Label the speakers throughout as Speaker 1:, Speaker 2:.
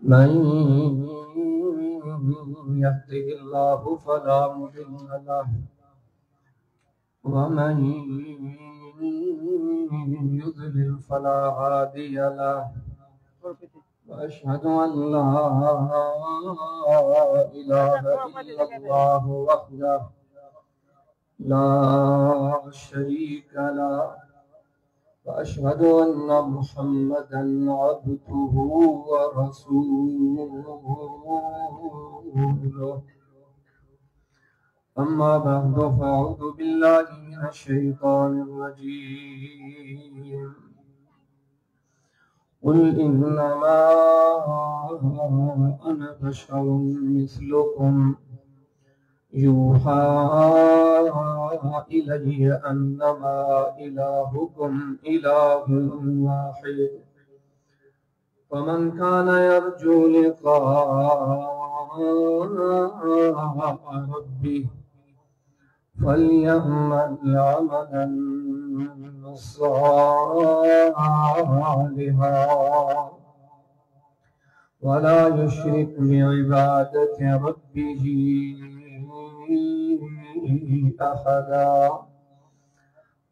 Speaker 1: من يهده الله فلا مضل له ومن يضلل فلا هادي له وأشهد أن لا إله إلا الله وحده لا شريك له وأشهد أن محمدا عبده ورسوله أما بعد فأعوذ بالله من الشيطان الرجيم قل إنما أنا بشر مثلكم يوحى إلي أنما إلهكم إله واحد فمن كان يرجو لقاء ربه فليعمل عملا صالحا ولا يشرك بعبادة ربه أحدا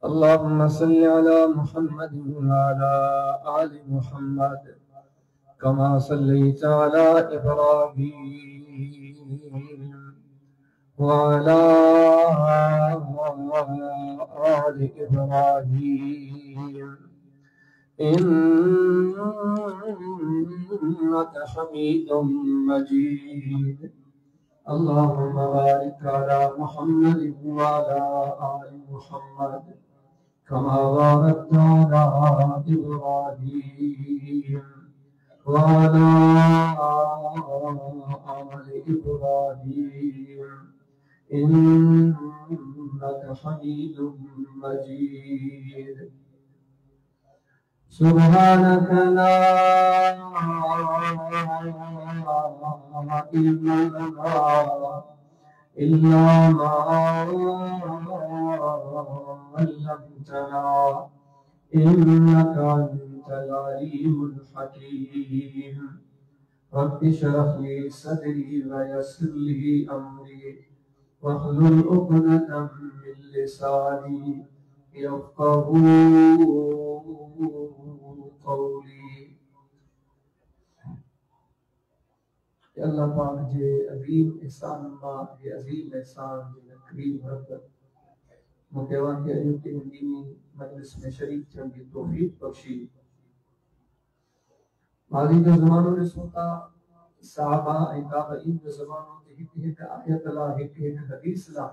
Speaker 1: اللهم صل على محمد وعلى آل محمد كما صليت على إبراهيم وعلى آل إبراهيم إنك حميد مجيد اللهم بارك على محمد وعلى آل محمد كما باركت على إبراهيم وعلى آل إبراهيم إنك حميد مجيد سبحانك لا علم لنا إلا ما علمتنا إنك أنت العليم الحكيم رب اشرح لي صدري ويسر لي أمري واحلل عقدة من لساني يفقهوا قولي अल्लाह पाक जे अजीम एहसान मां जे अजीम एहसान जे करीम रब मूंखे वांगे अॼु के दीनी मजलिस में शरीक थियण जी तौफीक बख्शी माज़ी जो ज़मानो ॾिसूं था सहाबा ऐं ताबईन जो ज़मानो ते हिकु हिकु आयत ला हिकु हिकु हदीस ला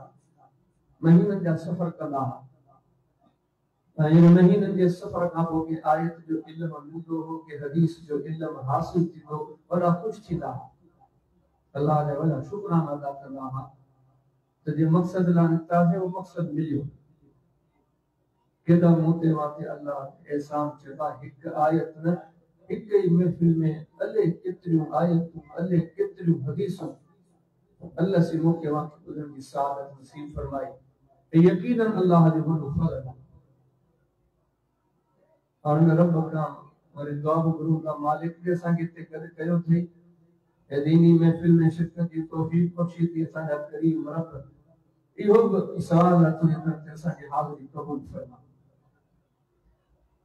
Speaker 1: महीननि जा सफ़र कंदा हुआ इन महीननि जे सफ़र खां पोइ आयत जो इल्म मिलंदो हो कि हदीस जो इल्म हासिल थींदो वॾा ख़ुशि थींदा अल्लाह जा वॾा शुक्राना अदा कंदा हुआ त जे मक़सद लाइ निकिता हुआ उहो मक़सद मिलियो केॾा मूं ते वाक़ई अल्लाह एहसान चइबा हिकु आयत न हिकु ई महफ़िल में अले केतिरियूं आयतूं अले केतिरियूं हदीसूं अल्लाह से मौके वाक़ई ॿुधण जी सआदत नसीब फरमाई ऐं यकीनन अल्लाह जो वॾो फज़ल आहे और न रब का और दुआ गुरु का मालिक के संग ते कर कयो थी ए दीनी महफिल में शिरकत की तौफीक बख्शी थी असांजा करीम रब इहो सवाल तुझे करते असांजी हाज़िरी क़बूल फरमा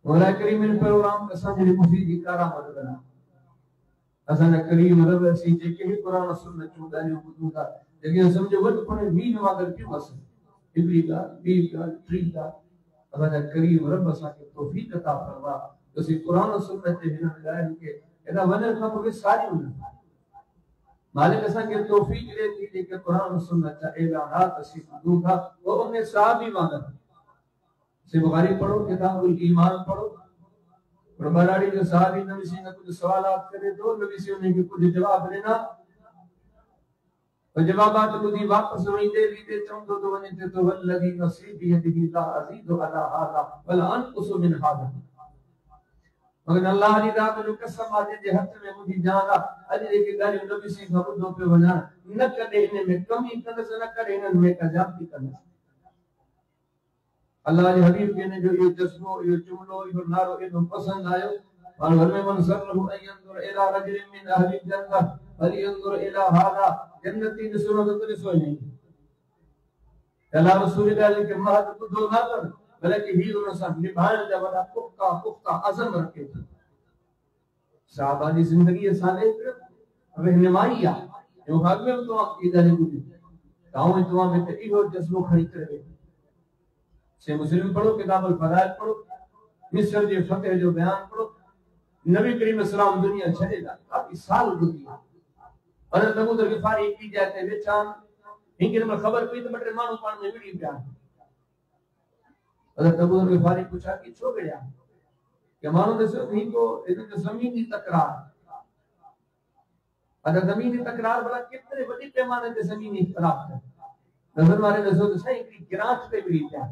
Speaker 1: मौला करीम इन प्रोग्राम असांजे मुफीद जी करामत बना असांजा करीम रब असीं जेके ही कुरान सुन्नत जूं ॻाल्हियूं ॿुधूं था जेके सम्झो वॾ पणे मीन वांगुरु पियूं असां हिकिड़ी ॻाल्हि ॿी ॻाल्हि टी ॻाल्हि असांजा करीम रब असांखे तौफीक अता फरमा असीं कुरान सुन्नत जे हिन ॻाल्हियुनि खे एॾा वञण खां पोइ सारियूं न मालिक असांखे तौफीक ॾे थी जेके कुरान सुन्नत जा ऐलानात असीं ॿुधूं था वो उन सहाबी वांगुरु से बुखारी पढ़ो किताबुल ईमान पढ़ो बराड़ी जो सहाबी नबी से कुछ सवालात करे तो नबी से उन्हें कुछ जवाब देना और जवाबात ॿुधी वापस वईंदे वींदे चवंदो तो वञे तो वल्लज़ी नफ़्सी बियदिही ला अज़ीदु अला हाज़ा वल अनक़ुसु मिन हाज़ा मगर अल्लाह जी रात जो कसम आहे जे हथ में मुंहिंजी जान आहे अॼु जेके ॻाल्हियूं नबी से खां ॿुधो पियो वञा न कॾहिं इन में कमी कंदसि न कॾहिं इन्हनि में का जाती कंदसि अल्लाह जे हबीब खे जो इहो जज़्बो इहो जुमिलो इहो नारो एॾो पसंदि आयो और घर में मन सरहु अयंदुर इला रजुलिन मिन अहली जन्नह फलियंदुर इला हादा जन्नती ने सुनो तो ॾिसो नहीं कला रसूल के महत्व तो ना कर बल्कि ही उन सब निभाण जा वडा पुख्ता पुख्ता अज़म रखे थी साहबा जी जिंदगी साले रहनुमाई आ जो हक में तो आप इधर ही बुझे गांव में तो में इहो जज्बो खड़ी करे से मुस्लिम पढ़ो किताब अल फदाइल पढ़ो मिस्र जे फतेह जो बयान पढ़ो नबी करीम सलाम दुनिया छड़ेगा काफी साल गुजरी और अबू दर गिफारी की जाते बेचान इनके में खबर पई तो बटे मानू पान में विड़ी पिया अगर अबू दर गिफारी पूछा कि छो गया कि मानो दसो नहीं को इनके जमीनी तकरार अगर जमीनी तकरार बड़ा कितने बड़ी पैमाने पे जमीनी इख्तिलाफ है नजर मारे दसो तो सही की गिरास पे विड़ी पिया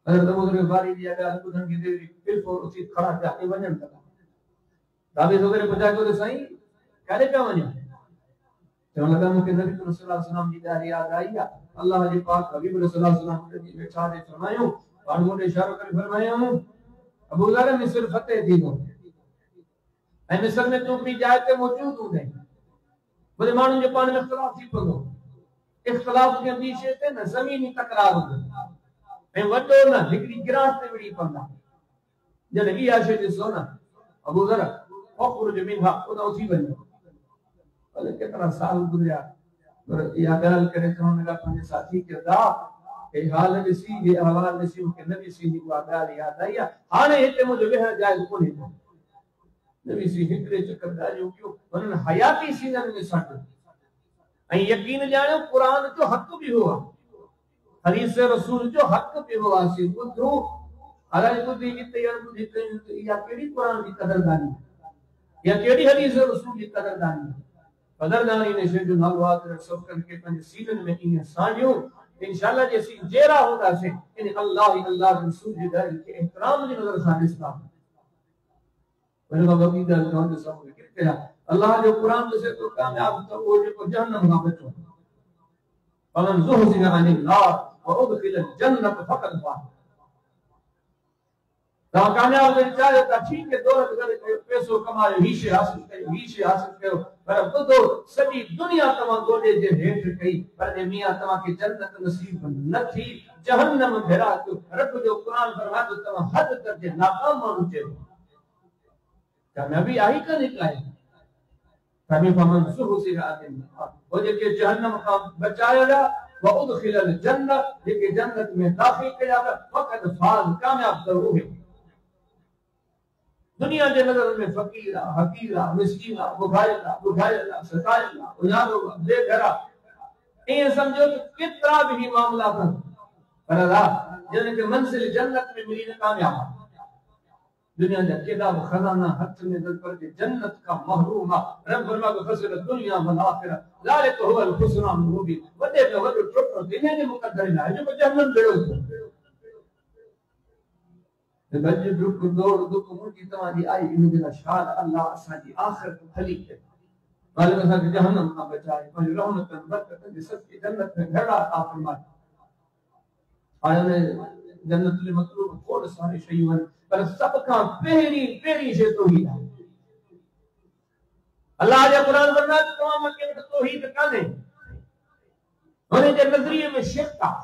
Speaker 1: अगर अबू दर गिफारी दिया गया तो धन की देवी फिर को उसी खड़ा जाके वजन लगा दावे वगैरह पूछा को तो सही करे पे वजन तो लगा मुझे नबी सल्लल्लाहु अलैहि वसल्लम जी दारी याद आई अल्लाह जी पाक हबीब सल्लल्लाहु अलैहि वसल्लम जी बेचा दे फरमायो और मोटे इशारो कर फरमायो अबू जर मिस्र फतेह थी तो ऐ मिस्र में तू भी जाए ते मौजूद हो गए बोले मानू जो पान में इख्तिलाफ थी पड़ो इख्तिलाफ के बीच ते न जमीनी तकरार हो ऐ वडो न हिकड़ी गिरास ते विड़ी पंदा जने की आशे जे सोना अबू जर ओखुर मिनहा उदा उसी बनो बोले कितना साल गुजरा और या गल करे तो मेरा अपने साथी के दा ए हाल में सी ये हवाला में सी के नबी सी की वादा याद आई हाने इते मुझे वह जाए कोने नबी सी हिकड़े चक्करदारी क्यों वरन हयाती सीनन में सट ऐ यकीन जानो कुरान जो हक भी हुआ हदीस रसूल जो हक भी हुआ सी बुद्धू अरे बुद्धि की तैयार बुद्धि या केड़ी कुरान की कदरदानी या केड़ी हदीस रसूल की कदरदानी कदरदानी ने से जो नालवात सब करके पंज सीनन में इन साजियो इंशाल्लाह जैसी जेरा होता से इन अल्लाह रसूल जी दर के एहतराम की नजर सानिस का मैंने बाबा की दर का जो सब कहते अल्लाह जो कुरान से तो कामयाब तो वो जो जहन्नम का बचो फमन ज़ुहज़िहा अनिन नार व उदखिल जन्नत फक़द फाज़ तो कामयाब बन जाए तो ठीक है दौलत करे पैसो कमाए हीशे हासिल कयो पर बुधो सभी दुनिया तमा गोडे जे हेठ कई पर जे मियां तमा के जन्नत नसीब न थी जहन्नम भेरा तो रब जो कुरान फरमातो तमा हद तक जे नाकाम मानु जे कामयाबी आई का निकाय तभी फमन ज़ुहज़िहा अनिन नार वो जे के जहन्नम का बचाया व उदखिल जन्नत जे जन्नत में दाखिल किया फक़द फाज़ कामयाब जरूर है दुनिया के नजर में फकीरा हकीरा मिस्कीना बुझाइला सताइला उजारोगा बेघरा ये समझो तो कितना भी मामला पर अल्लाह जिनके मंजिल जन्नत में मिली कामयाब दुनिया का केदा खजाना हाथ में दल पर जन्नत का महरूम रब फरमा को फसल दुनिया वल आखिरत ज़ालिक हुवल हुस्नुल मुबीन वदे पे वदे टोटो दुनिया के मुकद्दर है जो जहन्नम बेड़ो बज दुख दुख मुंजी तवाजी आई इन दिन शान अल्लाह असाजी आखिरत खली है मालूम है कि जहन्नम का बचाए पर रौनक बरकत जे सब की जन्नत में घड़ा आ फरमाए आया ने जन्नत में मतलूब थोड़े सारे शयूं पर सब का पहली से तौहीद है अल्लाह जे कुरान वरना तमाम के तौहीद काने होने जे नजरिए में शिरक का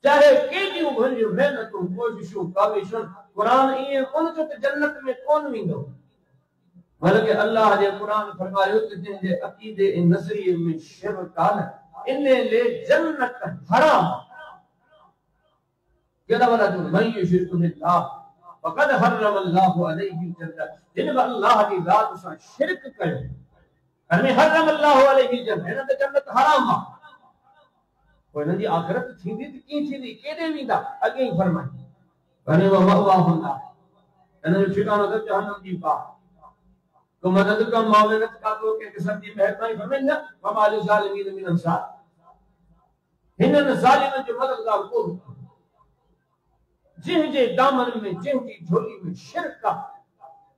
Speaker 1: चाहे केतियूं भंजियूं मेहनतूं कोशिशूं काविशूं कुरान ये कोन जो जन्नत में कोन विंदो बल्कि अल्लाह जे कुरान फरमायो कि जिनके अकीदे इन नजरिए में शिरक कान इन्ने ले जन्नत हराम केदा वाला जो मैं शिरक बिल्लाह फक़द हर्रम अल्लाह अलैहि जन्नत जिन अल्लाह की जात से शिरक कयो अने हर्रम अल्लाह अलैहि जन्नत जन्नत हराम कोई नदी आखिरत थींदी त की थींदी केडे विंदा अगे ही फरमाई अने व मअवाहुल्लाह अने ठिकानो त जहन्नम जी पा तो मदद का मावनत का तो के सब जी मेहरबानी फरमाई ना वमाल ज़ालिमीन मिन अंसार हिनन ज़ालिमन जो मददगार को जिन जे दामन में जिन की झोली में शिरक का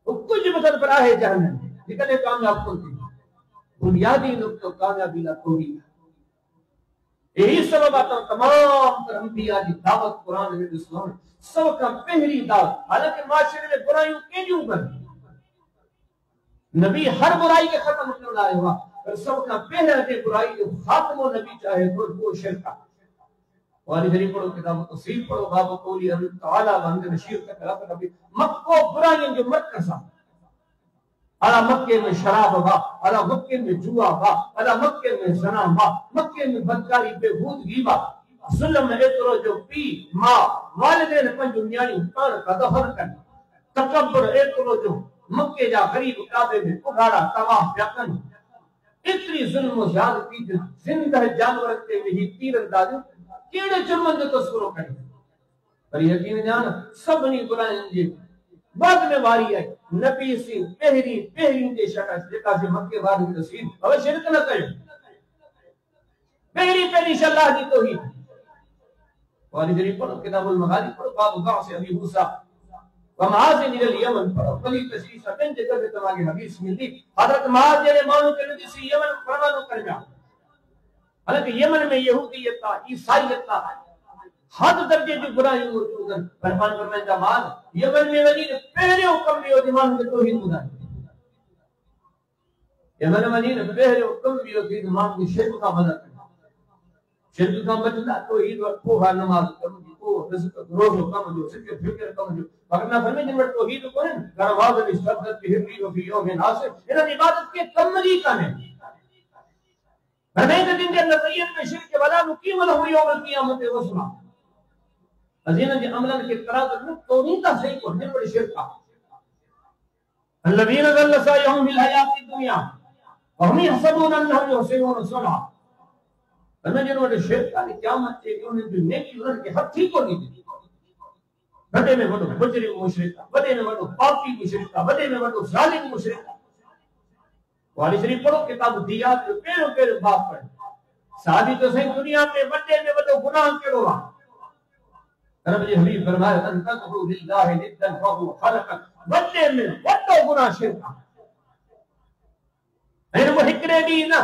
Speaker 1: वो कुछ मदद पर आहे जहन्नम निकले कामयाब को बुनियादी नुक्ता कामयाबी ला तौहीद यही सबब आता तमाम अंबिया की दावत कुरान में इस्लाम सब का पहली दावत। हालांकि माशरे में बुराइयों केलियों कर नबी हर बुराई के खत्म करने आया हुआ, पर सब का पहला के बुराई जो खात्मो नबी चाहे तो वो शिरक का। और इधर पढ़ो किताब तफसीर पढ़ो बाब कौली अल्लाह ताला वंद नशीर का तरफ नबी मक्को बुराइयों जो मत कर सा अला मक्के में शराब बा, अला मक्के में जुआ बा, अला मक्के में जना बा, मक्के में बदकारी बेहूदगी बा, जुल्म में एतरो जो पी मां वालिदैन पंज न्याणी पान का दफन कर, तकब्बुर एतरो जो मक्के जा गरीब काबे में उघाड़ा तवाफ यकन, इतनी जुल्म ज्यादती जिंदा जानवर के ही तीरंदाज केड़े जुर्मन जो तस्वुरो करे। पर यकीन जान सबनी बुराइयों जी बाद में वारी है नबी सी पहरी पहरी के शका जेका से मक्के वाली की तस्वीर अब शिरक न करे पहरी पहरी अल्लाह की तौहीद। और इधर पढ़ो किताबुल मगाजी पढ़ो बाब गांव से अभी मूसा व माज इल यमन पढ़ो बड़ी तशरीह से जगह तुम्हारी हदीस मिलती हजरत माज ने मानो के नबी से यमन फरमानो कर जा। हालांकि यमन में यहूदियत था ईसाईयत था हद दर्जे की बुराई मौजूद है। फरमान फरमाया माज यमन में वनी पहले हुक्म दियो ईमान के तौहीद बुधाई यमन वनी ने पहले हुक्म दियो कि ईमान की शिरक का मदद शिरक का बचना तौहीद और को नमाज कम को रिज़्क रोज़ कम जो सिर्फ फिक्र कम जो वरना फरमाया जिन तौहीद को है दरवाज़ इस्तिग़फ़ार की हिर्री व फी यौम नासिर इन इबादत के कमली का है। फरमाया दिन के नज़रिए में शिरक वाला मुकीम लहु यौम क़ियामत वसमा अजीना के अमलन के तराजु में तौहीद का सही को निर्बड़ शिरक का अल्लज़ीना ज़ल्ल सयहुम फिल हयाति दुनिया व हम यहसबून अन्नहुम युहसिनून सुन्ना। फरमाया जिन्होंने शिरक का क़यामत के उन्हें जो नेकी उनके हथी को नहीं दी बड़े में बड़ो मुजरिम मुशरिक बड़े में बड़ो पापी मुशरिक बड़े में बड़ो जालिम मुशरिक। वाली शरीफ पढ़ो किताब दिया तो पेरो पेरो बाप पढ़ शादी तो सही दुनिया में बड़े में बड़ो गुनाह केड़ो वा रब जी हबीब फरमाया अन तक़रू लिल्लाहि निद्दन वहु खलक़क बड़े में बड़ो गुनाह शिरक है वो हिकरे दी ना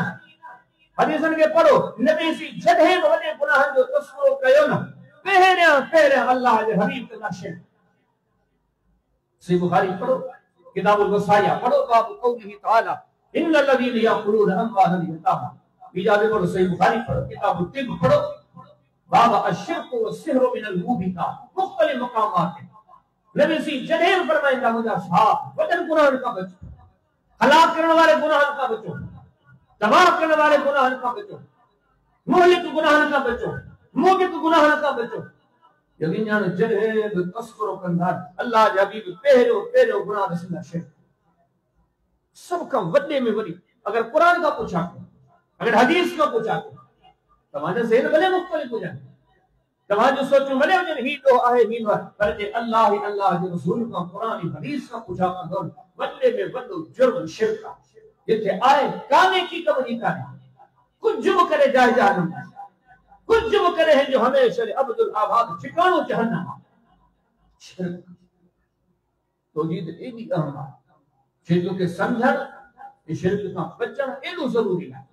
Speaker 1: हदीसन के पढ़ो नबी सी जदे बड़े गुनाह जो तस्वुर कयो ना पहले अल्लाह के हबीब के नक्शे सही बुखारी पढ़ो किताबुल वसाया पढ़ो बाब कौली ताला इन्नल लज़ीना यअकुलूना अम्वालल यतामा इजाज़त पढ़ो सही बुखारी पढ़ो किताबुल तिब पढ़ो बाब अश्शिर्क व सिहर मिनल मुबिकात मुख्तलिफ मकामात नबी सी जदे फरमाइंदा मुझा साहब वजन गुनाह का बचो हलाक करने वाले गुनाह का बचो तबाह करने वाले गुनाह का बचो मुहलिक गुनाह का बचो मोबिक गुनाह का बचो। यकीन जान जदे तस्कुर कंदा अल्लाह के हबीब पहलो गुनाह दसना शिरक सबका वड्डे में वडी अगर कुरान का पूछा अगर हदीस का पूछा तमाने ज़हन भले मुख्तलिफ हो जाए तमाने सोचो भले वजन ही तो आहे ही पर जे अल्लाह के रसूल का कुरान हदीस का पूछा तो वड्डे में वड्डो जुर्म शिरक का जिथे आए काने की कमी का कुछ जुब करे जाए जहन्नम कुछ जुब करे हैं जो हमेशा अब्दुल आबाद ठिकानो जहन्नम शिरक तो जीत एडी अहम शिरक के समझण शिरक का बचण एडो जरूरी है।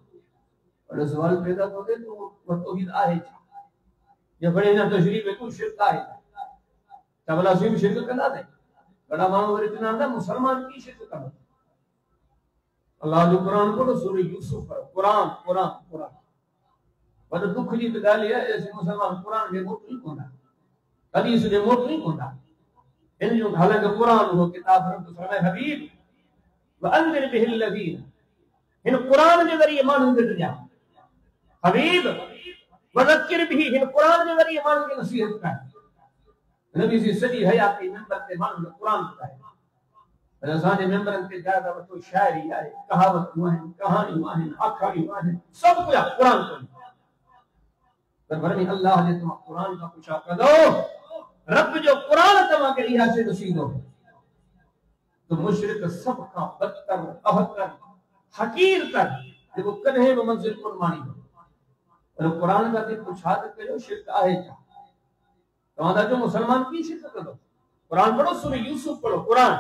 Speaker 1: और सवाल पैदा हो गए तो तौहीद आहे या बड़े ना तशरीफ है तू शिरक आहे तबला से शिरक करना दे बड़ा मानो वर इतना ना मुसलमान की शिरक करना अल्लाह जो कुरान पढ़ो सूरह यूसुफ पढ़ो कुरान कुरान कुरान पर दुख जी तो गाली है ऐसे मुसलमान कुरान में मोट नहीं कोना हदीस में मोट नहीं कोना इन जो हालांकि कुरान हो किताब रब फरमाए हबीब व अंदिर बिहिल लजीन इन कुरान के जरिए मानू दे जा हबीब वज़क्किर बिही इन कुरान के जरिए मानू की नसीहत कर नबी जी सदी हयाती मिंबर पे मानू कुरान का है असांजे मेंबरन के ज्यादा वठो शायरी आहे कहावत आहिनि कहानियूं आहिनि आखाणियूं आहिनि सब कुछ कुरान को पर वरनी अल्लाह ने तुम कुरान का पूछा कदो रब जो कुरान तमा के लिया से नसीबो तो मुशरिक सब का बदतर अहतर हकीर कर देखो कन्हे में मंजिल कुर्बानी और कुरान का दिन पूछा तो कयो शिरक आहे क्या तमादा जो मुसलमान की शिरक करो कुरान पढ़ो सूरह यूसुफ पढ़ो कुरान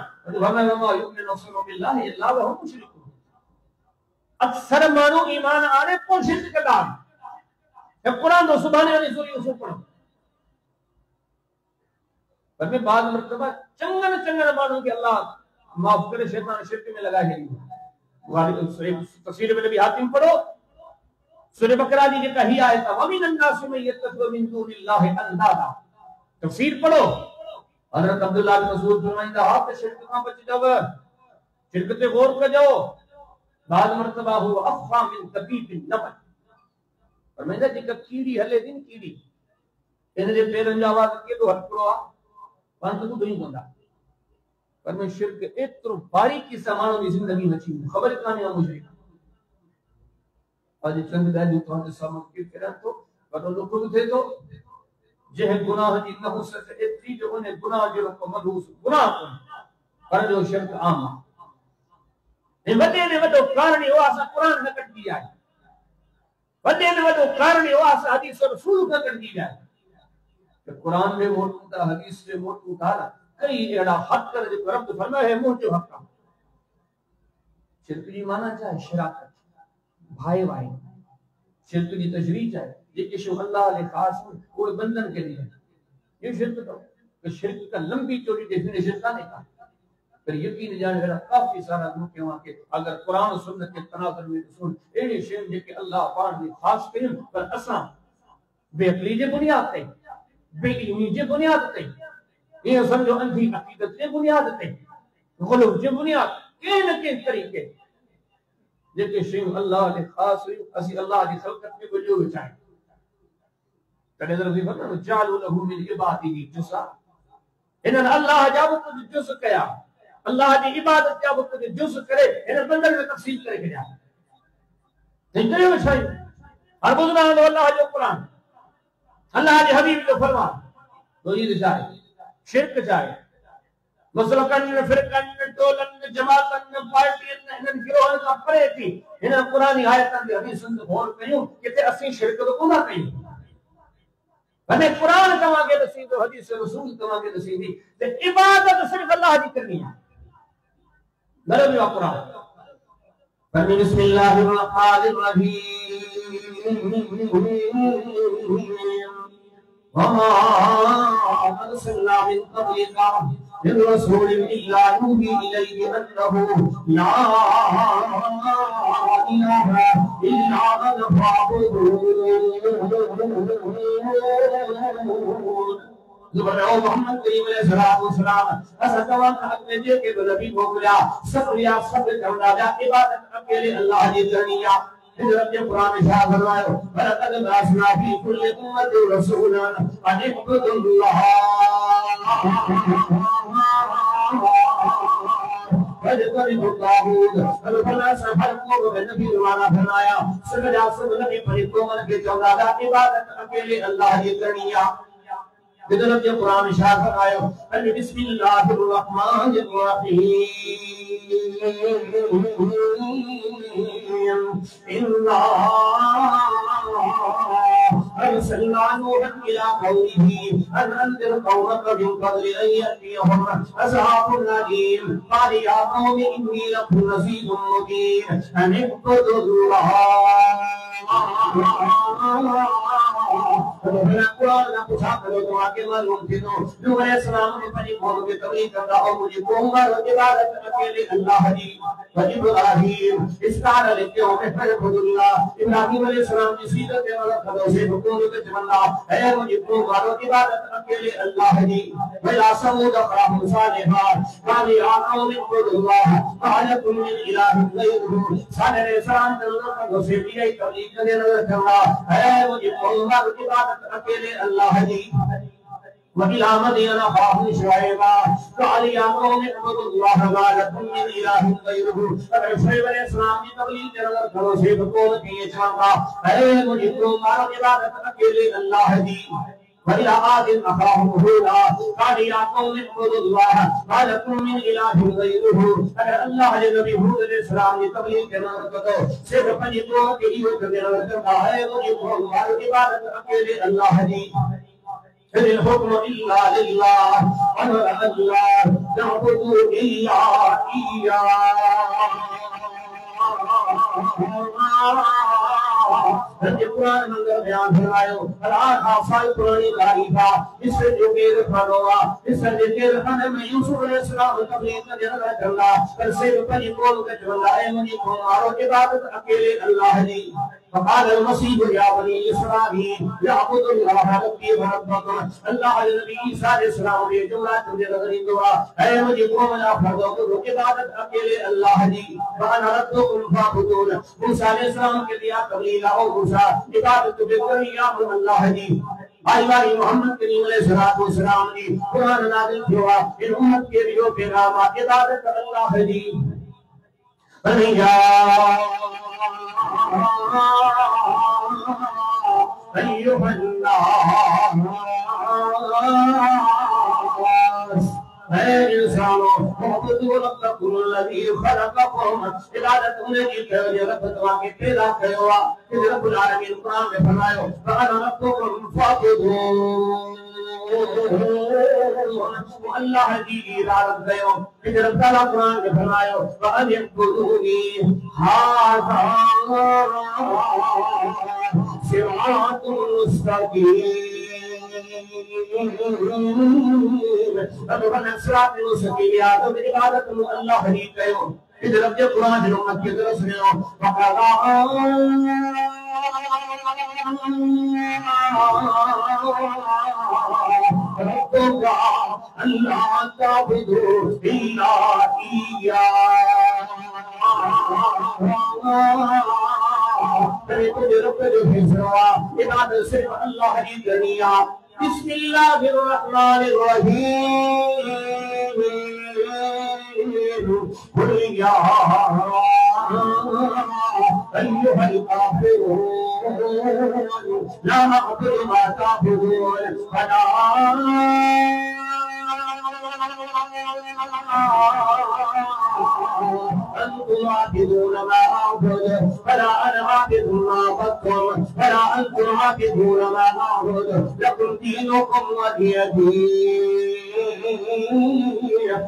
Speaker 1: अक्सर मानो ईमान आने को शिरक कदा कुरान तो सुभाने वाली सूरी उसको पढ़ो। पर मैं बाद मरतबा चंगन चंगन मानूं कि अल्लाह माफ करे, शैतान शिरक में लगा है। तफसीर में नबी हातिम पढ़ो, सूरह बकरा जी जेका ही आयत व मिन अन्नास में यतखु मिन दूनिल्लाहि अंदादा, तफसीर पढ़ो। हजरत अब्दुल्लाह बिन मसूद फरमाइंदा आप शिरक का बच जाओ, शिरक ते गौर कजो, बाद मरतबा हु अफा मिन तबीबिन नमल। फरमाइंदा जेका कीड़ी हले दिन कीड़ी इन जे पेरन जा आवाज के तो हट पड़ो पंत को नहीं पोंदा। पर मैं शिरक एतरो बारीकी से मानव की जिंदगी में थी खबर काने मुझे आज चंद दादी तो सामने के करा तो पर लोग थे तो जे गुनाह जी नहुसत एतरी जो उन्हें गुनाह जो को मदूस गुनाह को पर जो शिरक आम है वडे ने वडो कारण हो असा कुरान न कट दिया है, वडे ने वडो कारण हो असा हदीस रसूल का कट दिया है। तो कुरान में मोटू था, हदीस में मोटू था, कई एड़ा हक कर जो रब फरमाए है मुंह जो हक का। शिरक जी माना चाहे शराकत भाई भाई, शिरक की तशरीह चाहे ये शो अल्लाह ने खास कोई बंधन के लिए ये शिरक तो शिरक का लंबी चौड़ी डेफिनेशन का नहीं था। पर यकीन जाने वाला काफी सारा लोग वहां के अगर कुरान और सुन्नत के तनाजुर में सुन एड़ी शेर जेके अल्लाह पाक ने खास करिन पर असा बेअकली जे बुनियाद ते बेईमानी जे बुनियाद ते ये समझो अंधी अकीदत जे बुनियाद ते गुलूब जे बुनियाद के न के तरीके जेके शेर अल्लाह ने खास असी अल्लाह की खलकत में वजो चाहे कने जरा भी फरमानो जालू लहू मिन इबादिही जुसा इन्हन अल्लाह जाबत जुस कया अल्लाह की इबादत जाबत जुस करे इन बंदर में तफसील करे के जा नहीं करे वछाई हर बुजुर्ग ने अल्लाह जो कुरान अल्लाह के हबीब जो फरमा तो ये जाए शिरक जाए मुसलमान फिरकन टोलन जमातन पार्टियन इन गिरोहन का परे थी इन कुरानी आयतन के हदीसन गौर कयूं कि असि शिरक तो कोना कयूं बने कुरान तवा के नसीब हदीस रसूल तवा के नसीब ते इबादत सिर्फ अल्लाह की करनी है। मेरे भी कुरान पर बिस्मिल्लाहिर रहमानिर रहीम वमा अरसलना मिन क़ब्लिका मिन रसूलिन इल्ला यूही इलैहि अन्नहु ला इलाहा इल्ला अना फअबुदून। जुबराओ मोहम्मद करीम अलैहिस्सलाम असा तवा अपने जे के नबी मोकलिया शुक्रिया सब करना इबादत अकेले अल्लाह की करनी है। हिजरत के कुरान में शाह फरमायो वलक़द बअसना फी कुल्लि उम्मतिन रसूलन अन इब्दुल्लाह वजतनिबु तागूत। अल्लाह फला सफर को नबी वाला फरमाया सब नबी परिको मन के चौदादा इबादत अकेले अल्लाह की करनी है। हिजरत के कुरान में शाह फरमायो बिस्मिल्लाहिर रहमानिर रहीम इन्ना अरसलना नूहन इला कौमिही अन अंदिर कौमक मिन क़ब्ल अन यअतियहुम अज़ाबुन अलीम क़ाल या कौमि इन्नी लकुम नज़ीरुन मुबीन अन इब्दुल्लाह। कुरान ना पूछा करो तो आगे मालूम थी तो नूह अलैहिस्सलाम ने अपनी कौम की तबलीग करना और मुझे कहूंगा इबादत अकेले अल्लाह की। इब्राहीम इसकार लेके होके फरमाया इब्राहीम अलैहिस्सलाम की सीरत के वाला खदों से हुकूमत के तमन्ना है मुझे कहूंगा इबादत अकेले अल्लाह की। वला समूद क़ौम सालिहा क़ाल या कौम इब्दुल्लाह क़ाल कुल मिन इलाहिन गैरुहु सालिह अलैहिस्सलाम खदों से भी तबलीग करने लगा है मुझे कहूंगा इबादत अकेले अल्लाह की। वकिला मदीना अखाहु शुआइबा क़ाल या कौम इब्दुल्लाह मा लकुम मिन इलाहिन गैरुहु। अगर शुआइब अलैहिस्सलाम की तबलीग करने खदों से हुकूमत की चाहता है मुझे कहूंगा इबादत अकेले अल्लाह की। वकिला आदिन अखाहु हुदा क़ाल या कौम इब्दुल्लाह मा लकुम मिन इलाहिन गैरुहु। अगर अल्लाह के नबी हूद अलैहिस्सलाम की तबलीग करने खदों से अपनी कौम के लिए करने लगा है मुझे कहूंगा इबादत अकेले अल्लाह की। फिर हुक्म इल्ला लिल्लाह अमर अल्लाह नअबुदु इल्ला इय्याह रंजे कुरान मंगल बयान फरमायो अलाह खाफाई कुरानी तारीफा इससे जो के फरवा इससे के खाने में यूसुफ अलैहिस्सलाम तबलीग का जरा चला कर से पनी बोल के चला है मुझे को मारो इबादत अकेले अल्लाह जी फकाल المسيح يا بني اسرائيل يعبدوا الله ربي وربكم अल्लाह नबी ईसा अलैहिस्सलाम ये जुमला तुझे नजरी दुआ है मुझे को मना फरदो तो इबादत अकेले अल्लाह जी वाना रब्बुकुम फाबुदून मूसा अलैहिस्सलाम के दिया तबलीग आओ मूसा इबादत बिगरिया अल्लाह जी आई बारी मोहम्मद करीम अलैहिस्सलाम जी कुरान नाज़िल हुआ इन उम्मत के लिए पैगाम इबादत अल्लाह जी अनिया इंसानों इबादत उन्हें की के पैदा कयो कि रब्बुल आलमीन कुरान में फरमायो रब्बुकुम फाबुदून अल्लाह की इबादत कयो कि रब ताला कुरान में फरमायो फअबुदूनी हाज़ा सिरातुल मुस्तकीम इबादत अल्लाह ही कयो इधर जब कुरान जो उम्मत की तरफ से हो फकाला रब्बुका अल्लाह ताबुदू इल्ला इय्या तेरे तुझे रब जो हिजवा इबादत सिर्फ अल्लाह ही करनी है बिस्मिल्लाहिर्रहमानिर्रहीम कुल या अय्युहल काफिरून ला अअबुदु मा ताअबुदून फला أنتم عابدون ما أعبد فلا أنا عابد ما عبدتم فلا أنتم عابدون ما أعبد لكم دينكم ولي دين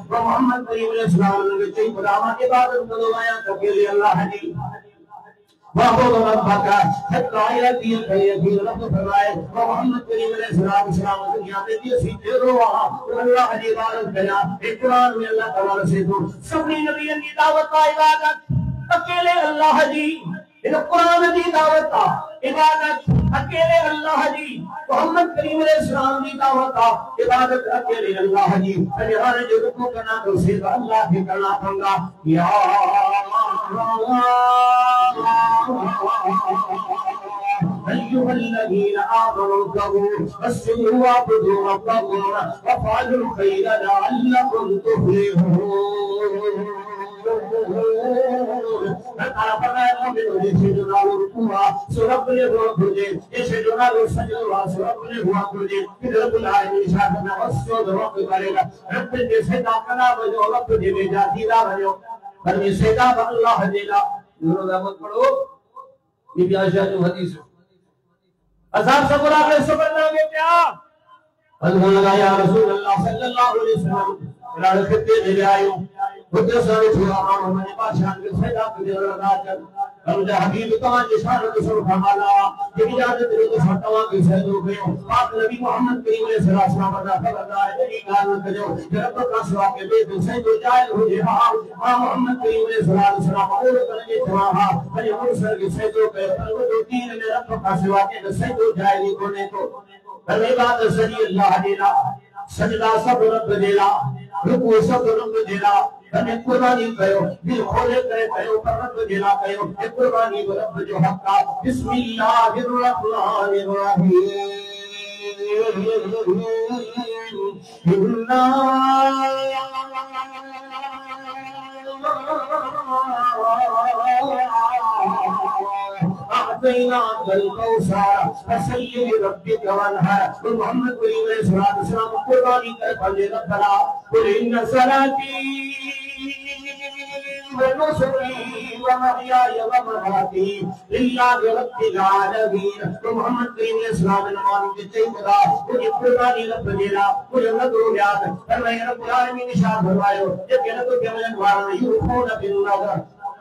Speaker 1: محمد करीम अलैहिस्सलाम ने कही खुदा की इबादत करो आया अकेले अल्लाह जी वाबुद रब्बका हत्ता यती यतीन रब फरमाए मोहम्मद करीम अलैहिस्सलाम दुनिया में दी सीधे रो अल्लाह की इबादत करना एक कुरान में अल्लाह ताला से तो सभी नबियों की दावत का इबादत अकेले अल्लाह जी इन कुरान की दावत का इबादत अकेले अल्लाह जी मोहम्मद करीम अलैहिस्सलाम की दावत का इबादत अकेले अल्लाह जी हर जो रुकू करना तो सिर्फ अल्लाह के करना होगा या أيها الذين آمنوا اركعوا واسجدوا واعبدوا ربكم وافعلوا الخير لعلكم تفلحون अल्लाह फरमाया मोमिनो से जो ना रुकुआ सुरब ने हुआ तुझे ऐसे जो ना सजदा सुरब ने हुआ तुझे कि रब्बुल आलमीन शाद ना वसो दरो करेगा रब ने सदा कना बजो रब ने भेजा दीदा बजो पर ये सदा अल्लाह देगा रोजा मत पढ़ो ये आयशा जो हदीस अज़ाब से बुला के सबर लोगे क्या अल्लाह लगा या रसूल अल्लाह सल्लल्लाहु अलैहि वसल्लम लाल खत्ते ले आयो खुद सारे हुआ मैंने बादशाह के सदा के लगा कर हम हबीब तमा निशान के सब फरमाना ये इजाजत दे तो फतवा के सहदो गयो पाक नबी मोहम्मद करीम अलैहिस्सलाम बता फरमाया ये गाल न करो जब का सवा के बे तो सही तो जायज हो जे हां मोहम्मद करीम अलैहिस्सलाम और करके था हां और सर के सहदो पे वो दो तीन में रब का सवा के सही तो जायज होने को पहली बात सही अल्लाह देला सजदा सब रब देला रुकू सब रब देला अने कुर्बानी कयो दिल खोले करे कयो पर रब देला कयो ए कुर्बानी रब जो हक का बिस्मिल्लाहिर रहमानिर रहीम इन्ना आतैना कल कौसर फसल्लि लिरब्बिक वनहर मोहम्मद करीम अलैहिस्सलाम कुर्बानी कर फले रब्बना कुल इन्न सलाती ونصري ومحياي ومماتي لله رب العالمين मोहम्मद करीम अलैहिस्सलाम ने मान के चाहिए खुदा मुझे कुर्बानी रब देना मुझे नजर याद पर मैं रब्बुल आलमीन निशान फरमायो ये कहना तो केवल वाला यूफून बिन नज़र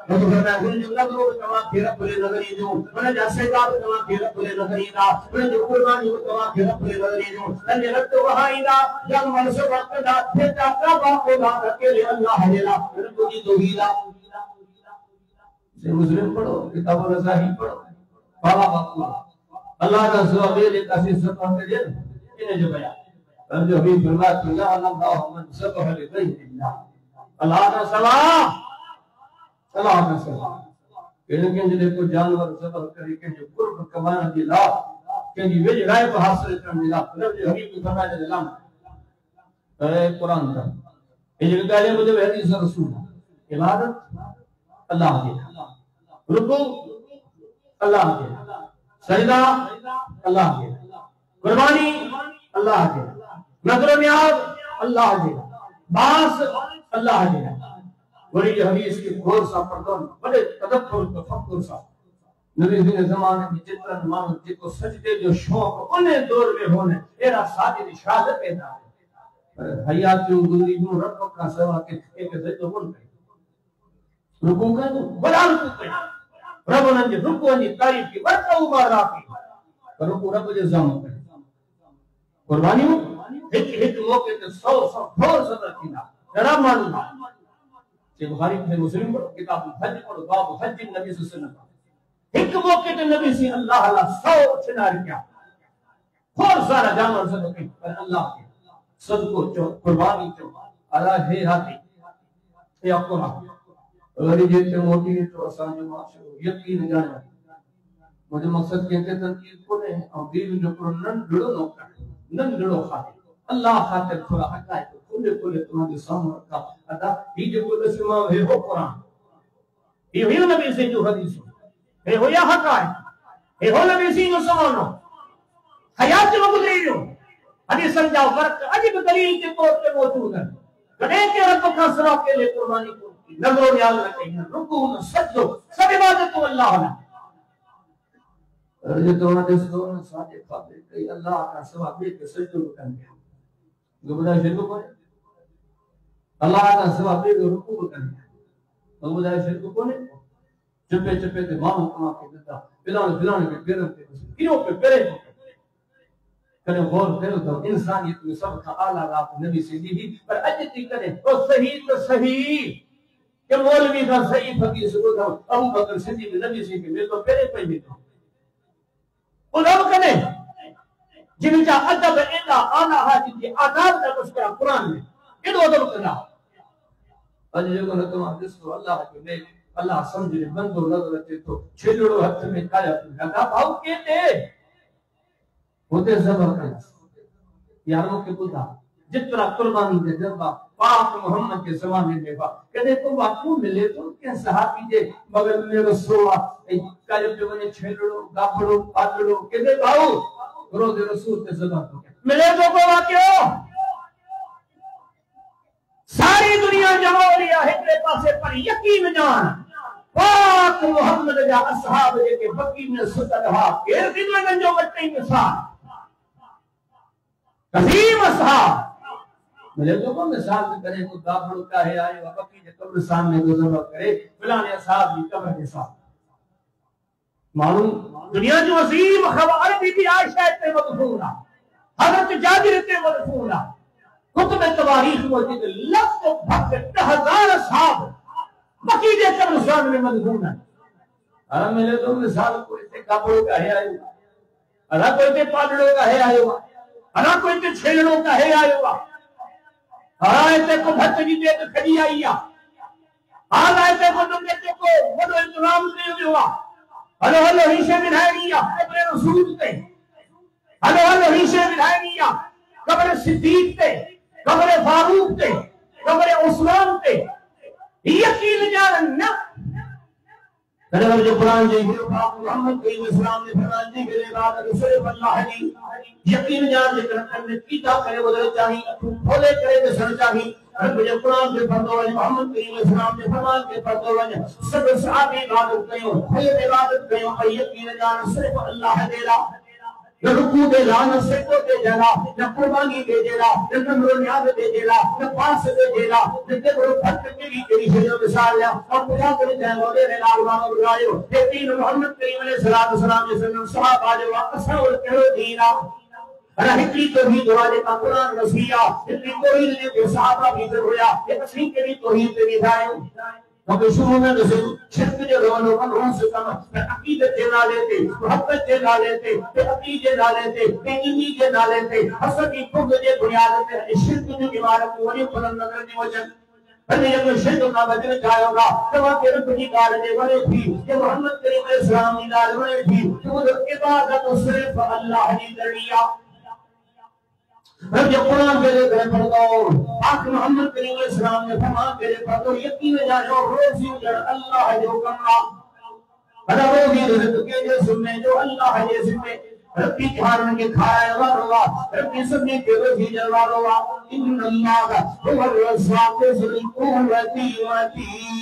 Speaker 1: तो फरमाया हुन जो नगरो तवा के रब ले नगरी जो मन जैसे का तवा के रब ले नगरी दा मन जो कुर्बानी तवा के रब ले नगरी जो ने रत वहाईदा जब मन से वक्त दा थे का बाको दा अकेले अल्लाह देला रब की तौहीदा से मुस्लिम पढ़ो किताब रज़ाही पढ़ो बाबा बापू अल्लाह का सवाब ले काफी सब हमने दे इन्हें जो बया और जो भी फरमाया तो या अल्लाह मन सब है अल्लाह अल्लाह का सलाम अल्लाह का सलाम के देखो जानवर सबर करे के जो कुर्ब कमाना दी ला के जी वेज राय को हासिल करने दी ला रब जो हबीब फरमाया दे ला अरे कुरान का ये जो गाले मुझे हदीस रसूल इबादत अल्लाह की रुकू अल्लाह की सजदा अल्लाह की कुर्बानी अल्लाह की नजर न्याज अल्लाह की बास अल्लाह की वही हदीस की घोर सा पढ़न बड़े तदब्बुर तफक्कुर सा नबी ने जमाने में जितना मानो जिको सजदे जो शौक उन्हें दौर में होने एरा साजिद शहादत पैदा है हयात जो गुजरी जो रब का सेवा के एक सजदो बोल पे रुकू का बड़ा रुकू पे रब ने रुकू ने तारीफ की बरका उबारा की रुकू रब जे जाम पे कुर्बानी एक एक मौके ते 100 घोर सबर कीना जरा मानू से बुखारी में मुस्लिम पढ़ो किताब हज पढ़ो बाब हज नबी सल्लल्लाहु अलैहि वसल्लम एक मौके ते नबी से अल्लाह अल्लाह 100 छिनार क्या और सारा जानवर सब के पर अल्लाह के सदको चो कुर्बानी चो अल्लाह है हाथी या कुरान और ये ते मोटी तो असा जो माशो यकीन जाने मुझे मकसद कहते तनकीद को ने और दीन जो पर नंढड़ो नौकर नंढड़ो खाते अल्लाह खातिर थोड़ा हटाए तो खुले खुले तुम्हारे सामने रखा अदा ये जो दसमा है हो कुरान ये हो नबी से जो हदीस है हो या हक है हो नबी से जो समानो हयात में गुजरी जो हदीस समझाओ फर्क अजीब दलील के तौर पे मौजूद है कदे के रब का सरा के लिए कुर्बानी को नजरो न्याज रखें रुकू सजदो सब इबादत तो अल्लाह है ये तो ना दस दो साजे खाते कई अल्लाह का सवाब के सजदो करने गुबरा शिरक को अल्लाह का सवाब के रुकू करने गुबरा शिरक को ने चुपे चुपे ते मानो कमा के देता फिलान के पैरों पे क्यों पे पैरे कने गौर करो तो इंसानियत में सबका आला रात नबी से दी पर अजती करे तो सही के मौलवी का सही फकीर से बोला अबू बकर सिद्दीक नबी से के मैं तो पैरे पे भी तो उधर कने जिनका अदब इला आला हाजी के आदाब का उसका कुरान में इधर उधर करना अज जो न तुम जिसको अल्लाह के ले अल्लाह समझे बंदो नजर तो छेड़ो हाथ में काया लगा भाव के दे होते सबर कर यारों के बुधा जितना कुर्बानी दे जज्बा पाक मोहम्मद के जमाने में बा कदे तो बापू मिले तो के सहाबी जे बगल में रसूला काले पे बने छेड़ो गापड़ो पादड़ो कदे बाऊ रोज रसूल के जमाने में मिले तो को वाक्यो सारी दुनिया जमा हो लिया है तेरे पासे पर यकीन जान पाक मोहम्मद जा असहाब के बकी में सुतल हा के दिन जो बच्चे के साथ कसीम असहाब मिले तो को मिसाल करे तो गाबड़ो का है आए बकी के कब्रिस्तान में गुजर करे फलाने असहाब की कब्र के साथ मालूम दुनिया जो अजीम खबर बीबी आयशा इतने मदफूना हजरत जाबिर इतने मदफूना कुतुब तवारीख मौजूद लगभग 10,000 असहाब बकी के कब्रिस्तान में मदफूना अरे मिले तो मिसाल को इतने गाबड़ो का है आए अरे कोई ते पादड़ो का है आए अरे कोई ते छेड़ो का है आए हां ते को भक्त जी दे खड़ी आई आ हां ते को तुम ते को बड़ो इंतजाम नहीं हुआ हेलो हिस्से विधायक आ अपने रसूल ते हेलो हिस्से विधायक आ कब्र सिद्दीक ते कब्र फारूक ते कब्र उस्मान ते यकीन जान ना कदम जो कुरान जी मोहम्मद के इस्लाम ने फरमान दी के बाद सिर्फ अल्लाह की यकीन जान जिक्र करने की ता करे वो चाहिए खोले करे तो सर चाहिए रब जो कुरान के फरमान मोहम्मद के इस्लाम ने फरमान के फरमान सब साहब इबादत कयो खुद इबादत कयो और यकीन जान सिर्फ अल्लाह देला न रुकू दे ला, न सजदो दे जला, न कुर्बानी दे जला, न नम्र न्याज दे जला, न पास दे जला, न ते बड़ो फट तेरी तेरी से मिसाल है और पूरा कर जाए मोरे ने लाल मानो बुलायो ते तीन मोहम्मद करीम अलैहि सलातो सलाम ने सल्लम सहाबा जो असा और कहो दीना अरे हिकड़ी तौहीद दुआले का कुरान नसिया हिकड़ी कोई ने के सहाबा भी होया ये असली के तौहीद ते विधायो क्योंकि शुरू में जैसे शिरक जो रोलो का रोज से कम अकीदत के ना लेते मोहब्बत के ना लेते अकीदे ना लेते ईनी के ना लेते हसद की खुद के बुनियाद पे शिरक की इबारत वही बुलंद नजर की वजह अरे जब शिरक ना बदल जाएगा तो वह के रुक की कार दे वाले थी ये मोहम्मद करीम अलैहि सलाम की दाल वाले थी जो इबादत सिर्फ अल्लाह की दरिया जब कुरान के लिए पढ़ता हूँ आखिर मोहम्मद करीम अलैहि सलाम ने फरमान के लिए पढ़ता हूँ यकीन जानो रोज़ी अल्लाह जो कमा अरे रोज़ी रिज़्क़ के जो सुनने जो अल्लाह है जिसमें रब्बी खान के खाया वाला रब्बी सबने के रोज़ी जलवा रोवा इन्नल्लाह हुवा रज़्ज़ाक़ ज़ुल कुव्वति मतीन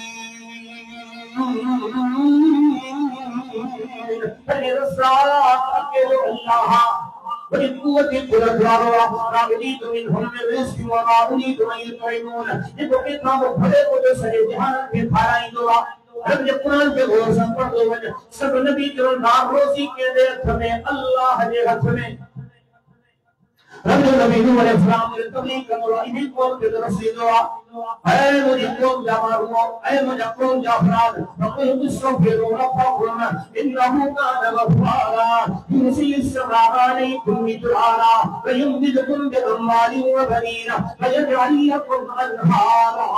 Speaker 1: अरे रज़्ज़ाक़ के अल्लाह बड़ी कुव्वत बुलंद वाला रागनी तुमिन हम में रिस्क व माउनी तुमिन तैमून ये तो कितना वो भले को जो सरे जहान के फाराई दोवा जब ये कुरान के वो संपद दो वजह सब नबी जो नाम रोजी के दे हमें अल्लाह के हाथ में रब नबी नूह अलैहि सलाम ने तबलीग करना इन्हीं को के रसूल दुआ ऐ मुझे कौम जमारो ऐ मुझे कौम जाफराद फकुल बिस्सफिरु रब्बकुम इन्नहु कान गफ्फारा युरसिलिस समाअ अलैकुम मिदरारा व युमदिदकुम बिअम्वालिन व बनीन व यजअल लकुम अनहारा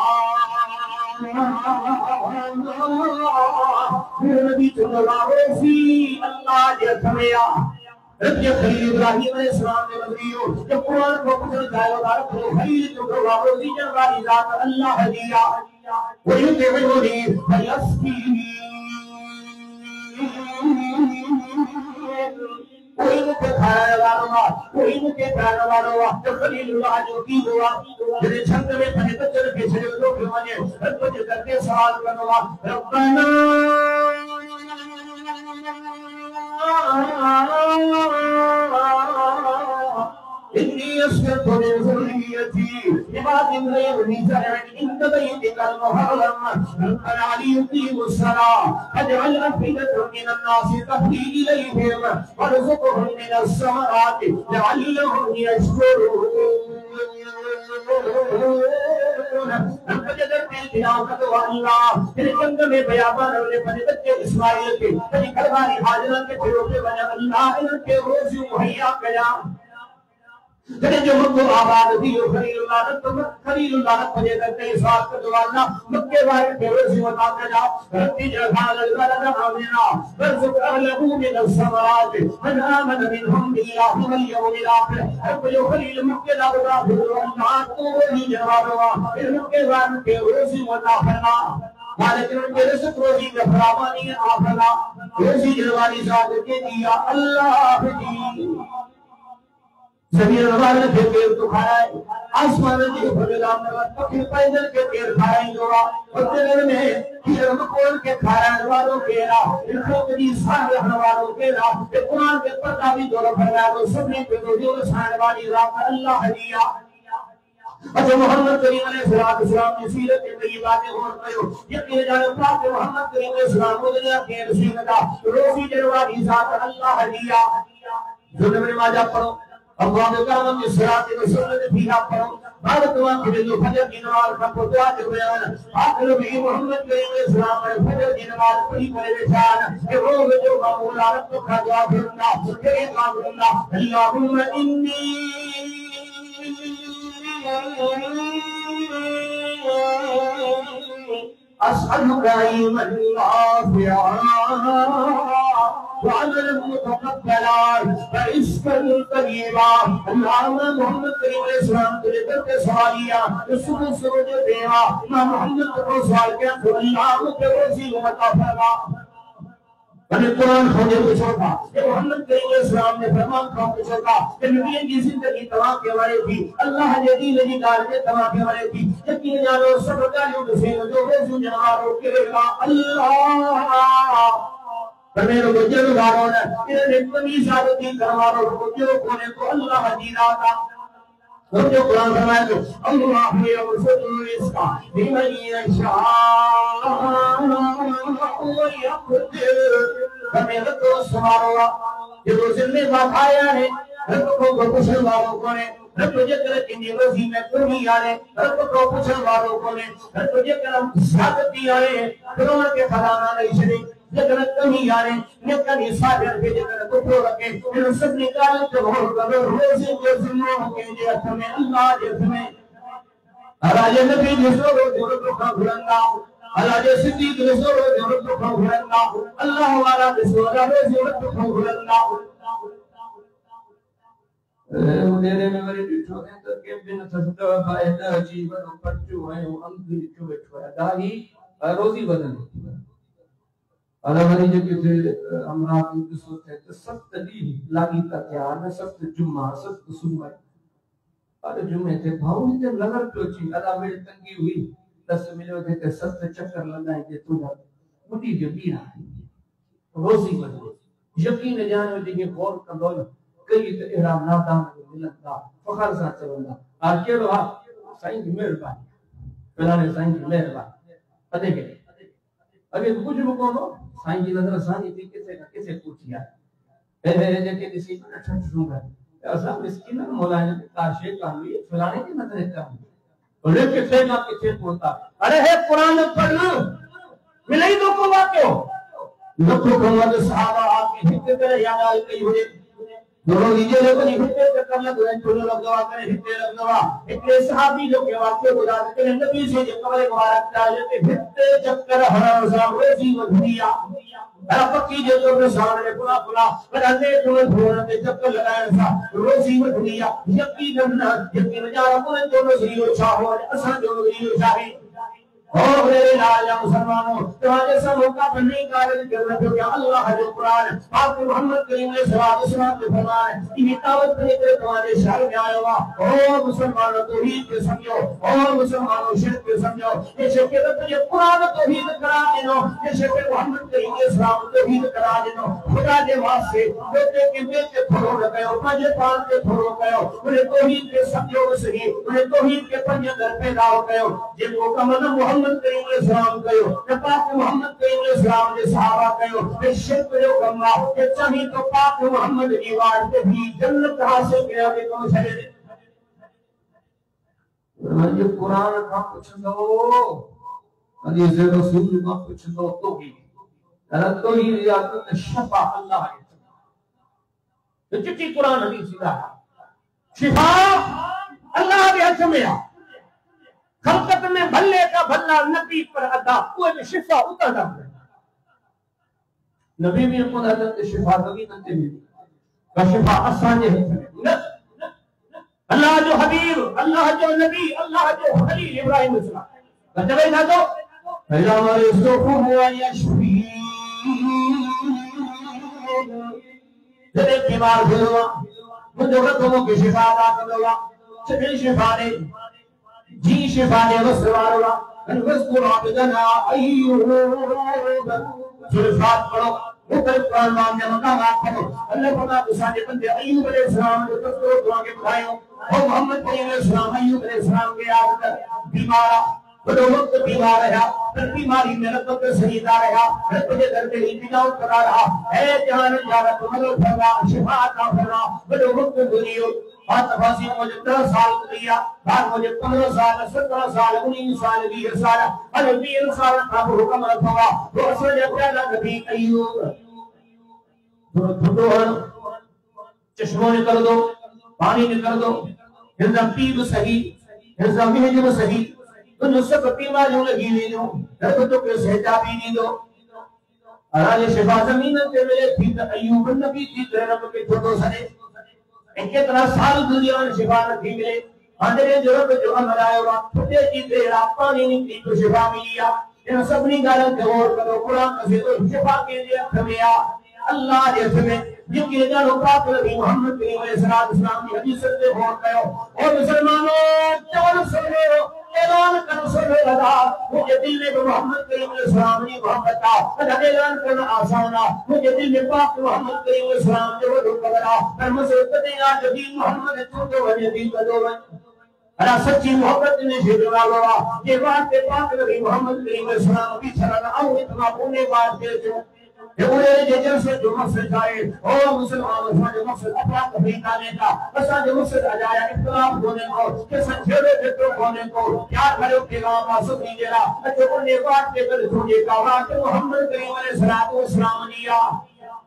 Speaker 1: नबी तुमरासी अल्लाह जे थमेया रब्बी खलील इब्राहिम अलैहि सलाम ने नबीयो जब कुरान को पढ़ जाए और को खलील जो गवारो दीजन वाली जात अल्लाह दिया वो ये वही फयस्की कोई मुझे खाने वाला कोई मुझे खाने वाला जब खलीलुल्लाह जो की हुआ तेरे छंद में पहले तो चल के चले लोग माने रब जो करके सवाल करवा रब्बना إني أسكنت من ذريتي عباد غير زرع عند بيتك المحرم ربنا ليقيموا الصلاة فاجعل أفئدة من الناس تهوي إليهم وارزقهم من الثمرات لعلهم يشكرون में बयाबान वाले बने बच्चे इस्माइल के कभी करवानी हाजरा के फिरों पे बने अल्लाह इनके रोज़ी मुहैया किया जब जो मक्को आबाद थी वो खलीलुल्लाह पजे करते साथ का दुआना मक्के वाले के रोज़ी बता के जा रब्बी जहाँ लगा लगा आमिना बरज़ुक़ अहलहू मिन अस्समारात मन आमन मिनहुम बिल्लाहि वल यौमिल आखिर रब जो खलील मक्के लगा अल्लाह को ही जवाबवा फिर मक्के वाले के रोज़ी बता करना मालिक उनके रिज़्क़ रोज़ी का फरामानी आफला रोज़ी जलवानी साथ के दिया अल्लाह जी जमीन वाले के तेल तो खाया है आसमान के भगवान ने तो फिर पैदल के तेल खाया ही होगा और तेल में फिर मकोल के खाया वालों के ना इनको कभी साथ रहने वालों के ना ये कुरान के पता भी दो फरमाया तो सबने पे जो साथ वाली रात अल्लाह दिया अच्छा मोहम्मद करीम अलैहिस्सलाम की सीरत के कई बातें और कयो यकीन जानो पाक मोहम्मद करीम अलैहिस्सलाम को दुनिया के रसूल का रोज़ी जलवानी जात अल्लाह दिया जो नबी माजा पढ़ो अल्लाह के काम में सलात व सुन्नत भी आप पढ़ो भारत के जो फजर की नमाज का दुआ के बयान आखिर में मोहम्मद करीम अलैहिस्सलाम ने फजर की नमाज पढ़ी परेशान कि रोज जो मौला रब का दुआ करना के मांगना अल्लाहुम्मा इन्नी अस्अलुका इल्मन नाफ़िअन وعمل متقبلا فرزقا طيبا اللهم محمد करीम अलैहिस्सलाम तुझे करके सवालिया सुबह सूरज देवा इमाम मोहम्मद को सवाल किया तो अल्लाह के रोज़ी अता फरमा मैंने कुरान खोजे पूछा था कि मोहम्मद करीम अलैहिस्सलाम ने फरमान का पूछा था कि नबी की जिंदगी तमाम के वाले थी अल्लाह ने दी लगी कार के तमाम के वाले थी यकीन जानो सब का जो से जो रोज़ी जनारो करेगा अल्लाह पर मेरे को जब गारो ने इन्हें कमी सादती करवारो को जो कोने को अल्लाह जीरा का और जो कुरान फरमाए तो अल्लाह यरज़ुक़ु इसका लिमन यशाअ व यक़दिर मेरे को सुमारो ये तो जिंदे बाखाया है रब को पूछने वालों को ने रब तुझे कर किन्हीं रोजी में कमी आने रब को पूछने वालों को ने रब तुझे कर सादती आए फिरौन के खजाना नहीं छड़ी जगन कमी आने नेकनी सागर के जगन को रखे इन सब निकाल के हो करो रोजी के जिम्मों के जे हाथ में अल्लाह जिसमें राजे नबी जिसरो जो को भुलंदा अल्लाह जे सिद्दीक जिसरो जो को भुलंदा अल्लाह वाला जिसरो जो को भुलंदा मेरे में मेरे बिठो है तो के बिन सदा फायदा जीवन पट्टू है वो अंधी जो बैठो है दाही रोजी बदल अलग अलग जगह से हमरा को सोचते हैं तो सब तदी लागी का ध्यान सब जुम्मा सब सुबह अरे जुम्मे थे भाव ने लगर तो छी अल्लाह मेरे तंगी हुई 10 मिलो थे ते सब चक्कर लगाए जे तुझा बुटी जो बीरा रोजी बदल यकीन जानो जे गौर कंदो कई तो इहराम नादान मिलंदा फखर सा चवंदा आ केड़ो हा साईं की मेहरबानी फलाने साईं की मेहरबानी अदे के अगे कुछ भी कोनो साईं जी नजर साईं जी किसे पूछिया ए जेके दिसी ठठ सुंगा असा मिस्किन मौलाना का शेख कामी फलाने की नजर का बोले किसे ना किसे बोलता अरे है कुरान पढ़ना मिले ही तो को वाक्यो लखों कमर सहाबा आके हित करे याद आई कई हुए दोनों लीजिए लोग हिते कर लग रहे चोलो लगवा करे हिते लगवा इतने सहाबी लोग के वाक्य बुला के नबी से जो कमरे मुबारक डाले थे हिते चक्कर हरा साहब जीवन दुनिया अरे पक्की जो तो सामने पुला पुला बदलने तुम भोर में चक्कर लगाया था रोजी में दुनिया यकीन जा रहा है दोनों जीव चाहो असा दोनों जीव चाहे और मेरे लाल मुसलमानों तुम्हारे सब मौका पर नहीं कारण करना क्योंकि अल्लाह जो कुरान आप मोहम्मद करीम ने सवाल के फरमाए कि दावत देकर तुम्हारे शहर में आया हुआ और मुसलमानों तौहीद के समझो और मुसलमानों शिर्क के समझो ये शक्य तुझे कुरान तौहीद करा देनो ये शक्य मोहम्मद करीम ने सलाम तौहीद करा देनो खुदा के वास्ते बेटे के बेटे फरो लगाओ पंजे पाल के फरो कयो उन्हें तौहीद के समझो सही उन्हें तौहीद के पंजे दर पैदा हो गयो जिनको कमल मोहम्मद करीम ने सलाम कयो पाक मोहम्मद करीम ने सलाम ने सहाबा कयो ये शिर्क जो कमा ये चाहे तो पाक मोहम्मद की वाट पे भी जन्नत हासिल किया के को छड़े ये कुरान का पूछंदो हदीस रसूल का पूछंदो तो ही तो ही या तो शफा अल्लाह है तो चिट्ठी कुरान हदीस सीधा शिफा अल्लाह के हाथ में है खलकत में भल्ले का भल्ला नबी पर अदा कोई भी शिफा उतारा नबी भी को हदत शिफा कभी नते मिली का शिफा असांजे न अल्लाह जो हबीब अल्लाह जो नबी अल्लाह जो खलील इब्राहिम सलाम जब ना तो पहला हमारे सुकून हुआ यशफी तेरे बीमार हुआ मुझे रखो के शिफा अदा करोगा सभी शिफा ने जी शिफा ने वसवारोगा वस्कुर अब्दना अय्यूब सुरफात पढ़ो ऊपर कुरान में मकामात पढ़ो अल्लाह पता साजे बंदे अय्यूब अलैहिस्सलाम जो तस्वीर दुआ के बतायो और मोहम्मद अलैहिस्सलाम अय्यूब अलैहिस्सलाम के याद बीमारा बड़ो वक्त बीमार रहा फिर बीमारी में रब के सहीदा रहा रब के दर पे इंतजार करा रहा है जान जारा तुम्हारे फरमा शिफा का फरमा बड़ो वक्त दुनिया और तफासिर मुझे 10 साल दिया बाद मुझे 15 साल 17 साल 19 साल 20 साल और 20 साल का हुक्म रखा तो असर जब प्याला नबी अय्यूब तो चश्मों निकल दो पानी निकल दो हिंदा पीब सही हिंदा मिहजब सही तो नुस्ख बीमारियों लगी ले लो रब तो के सहजा भी नहीं दो अराले शिफा जमीन पे मिले थी अय्यूब नबी थी रब के छोटो सने कितना साल दुनिया में शिफा नहीं मिले अंदर जरूरत जो हमारा हुआ खुदे की तेरा पानी निकली तो शिफा मिलिया इन सबनी गालों के और करो कुरान से तो शिफा के लिए खमिया अल्लाह जैसे जिनके जानो पाक नबी मोहम्मद करीम अलैहि सलाम की हदीस से हो गयो और मुसलमानों चौल सुनो
Speaker 2: ऐलान करना सुबह लगा मुझे दिल में मोहम्मद करीम अलैहिस्सलाम ने मोहब्बत का ऐलान करना आसान है मुझे दिल में पाक मोहम्मद करीम अलैहिस्सलाम जो वो करा पर मुझे पता है जब मोहम्मद छोटे वाले दिन कदों अरा सच्ची मोहब्बत ने जिगरा लगा ये बात पे पाक नबी मोहम्मद करीम अलैहिस्सलाम की शरण आओ इतना पुण्य बात दे जो ये पूरे जजन से जो मकसद जाए ओ मुसलमान जो मकसद अपना कभी काने का ऐसा जो मकसद आ जाए इख्तिलाफ होने को के संझेड़े फिक्र होने को क्या करो पैगाम आसुक दीजिएगा जो पुण्य बात के कर तुझे कहा कि मोहम्मद करीम अलैहिस्सलाम दिया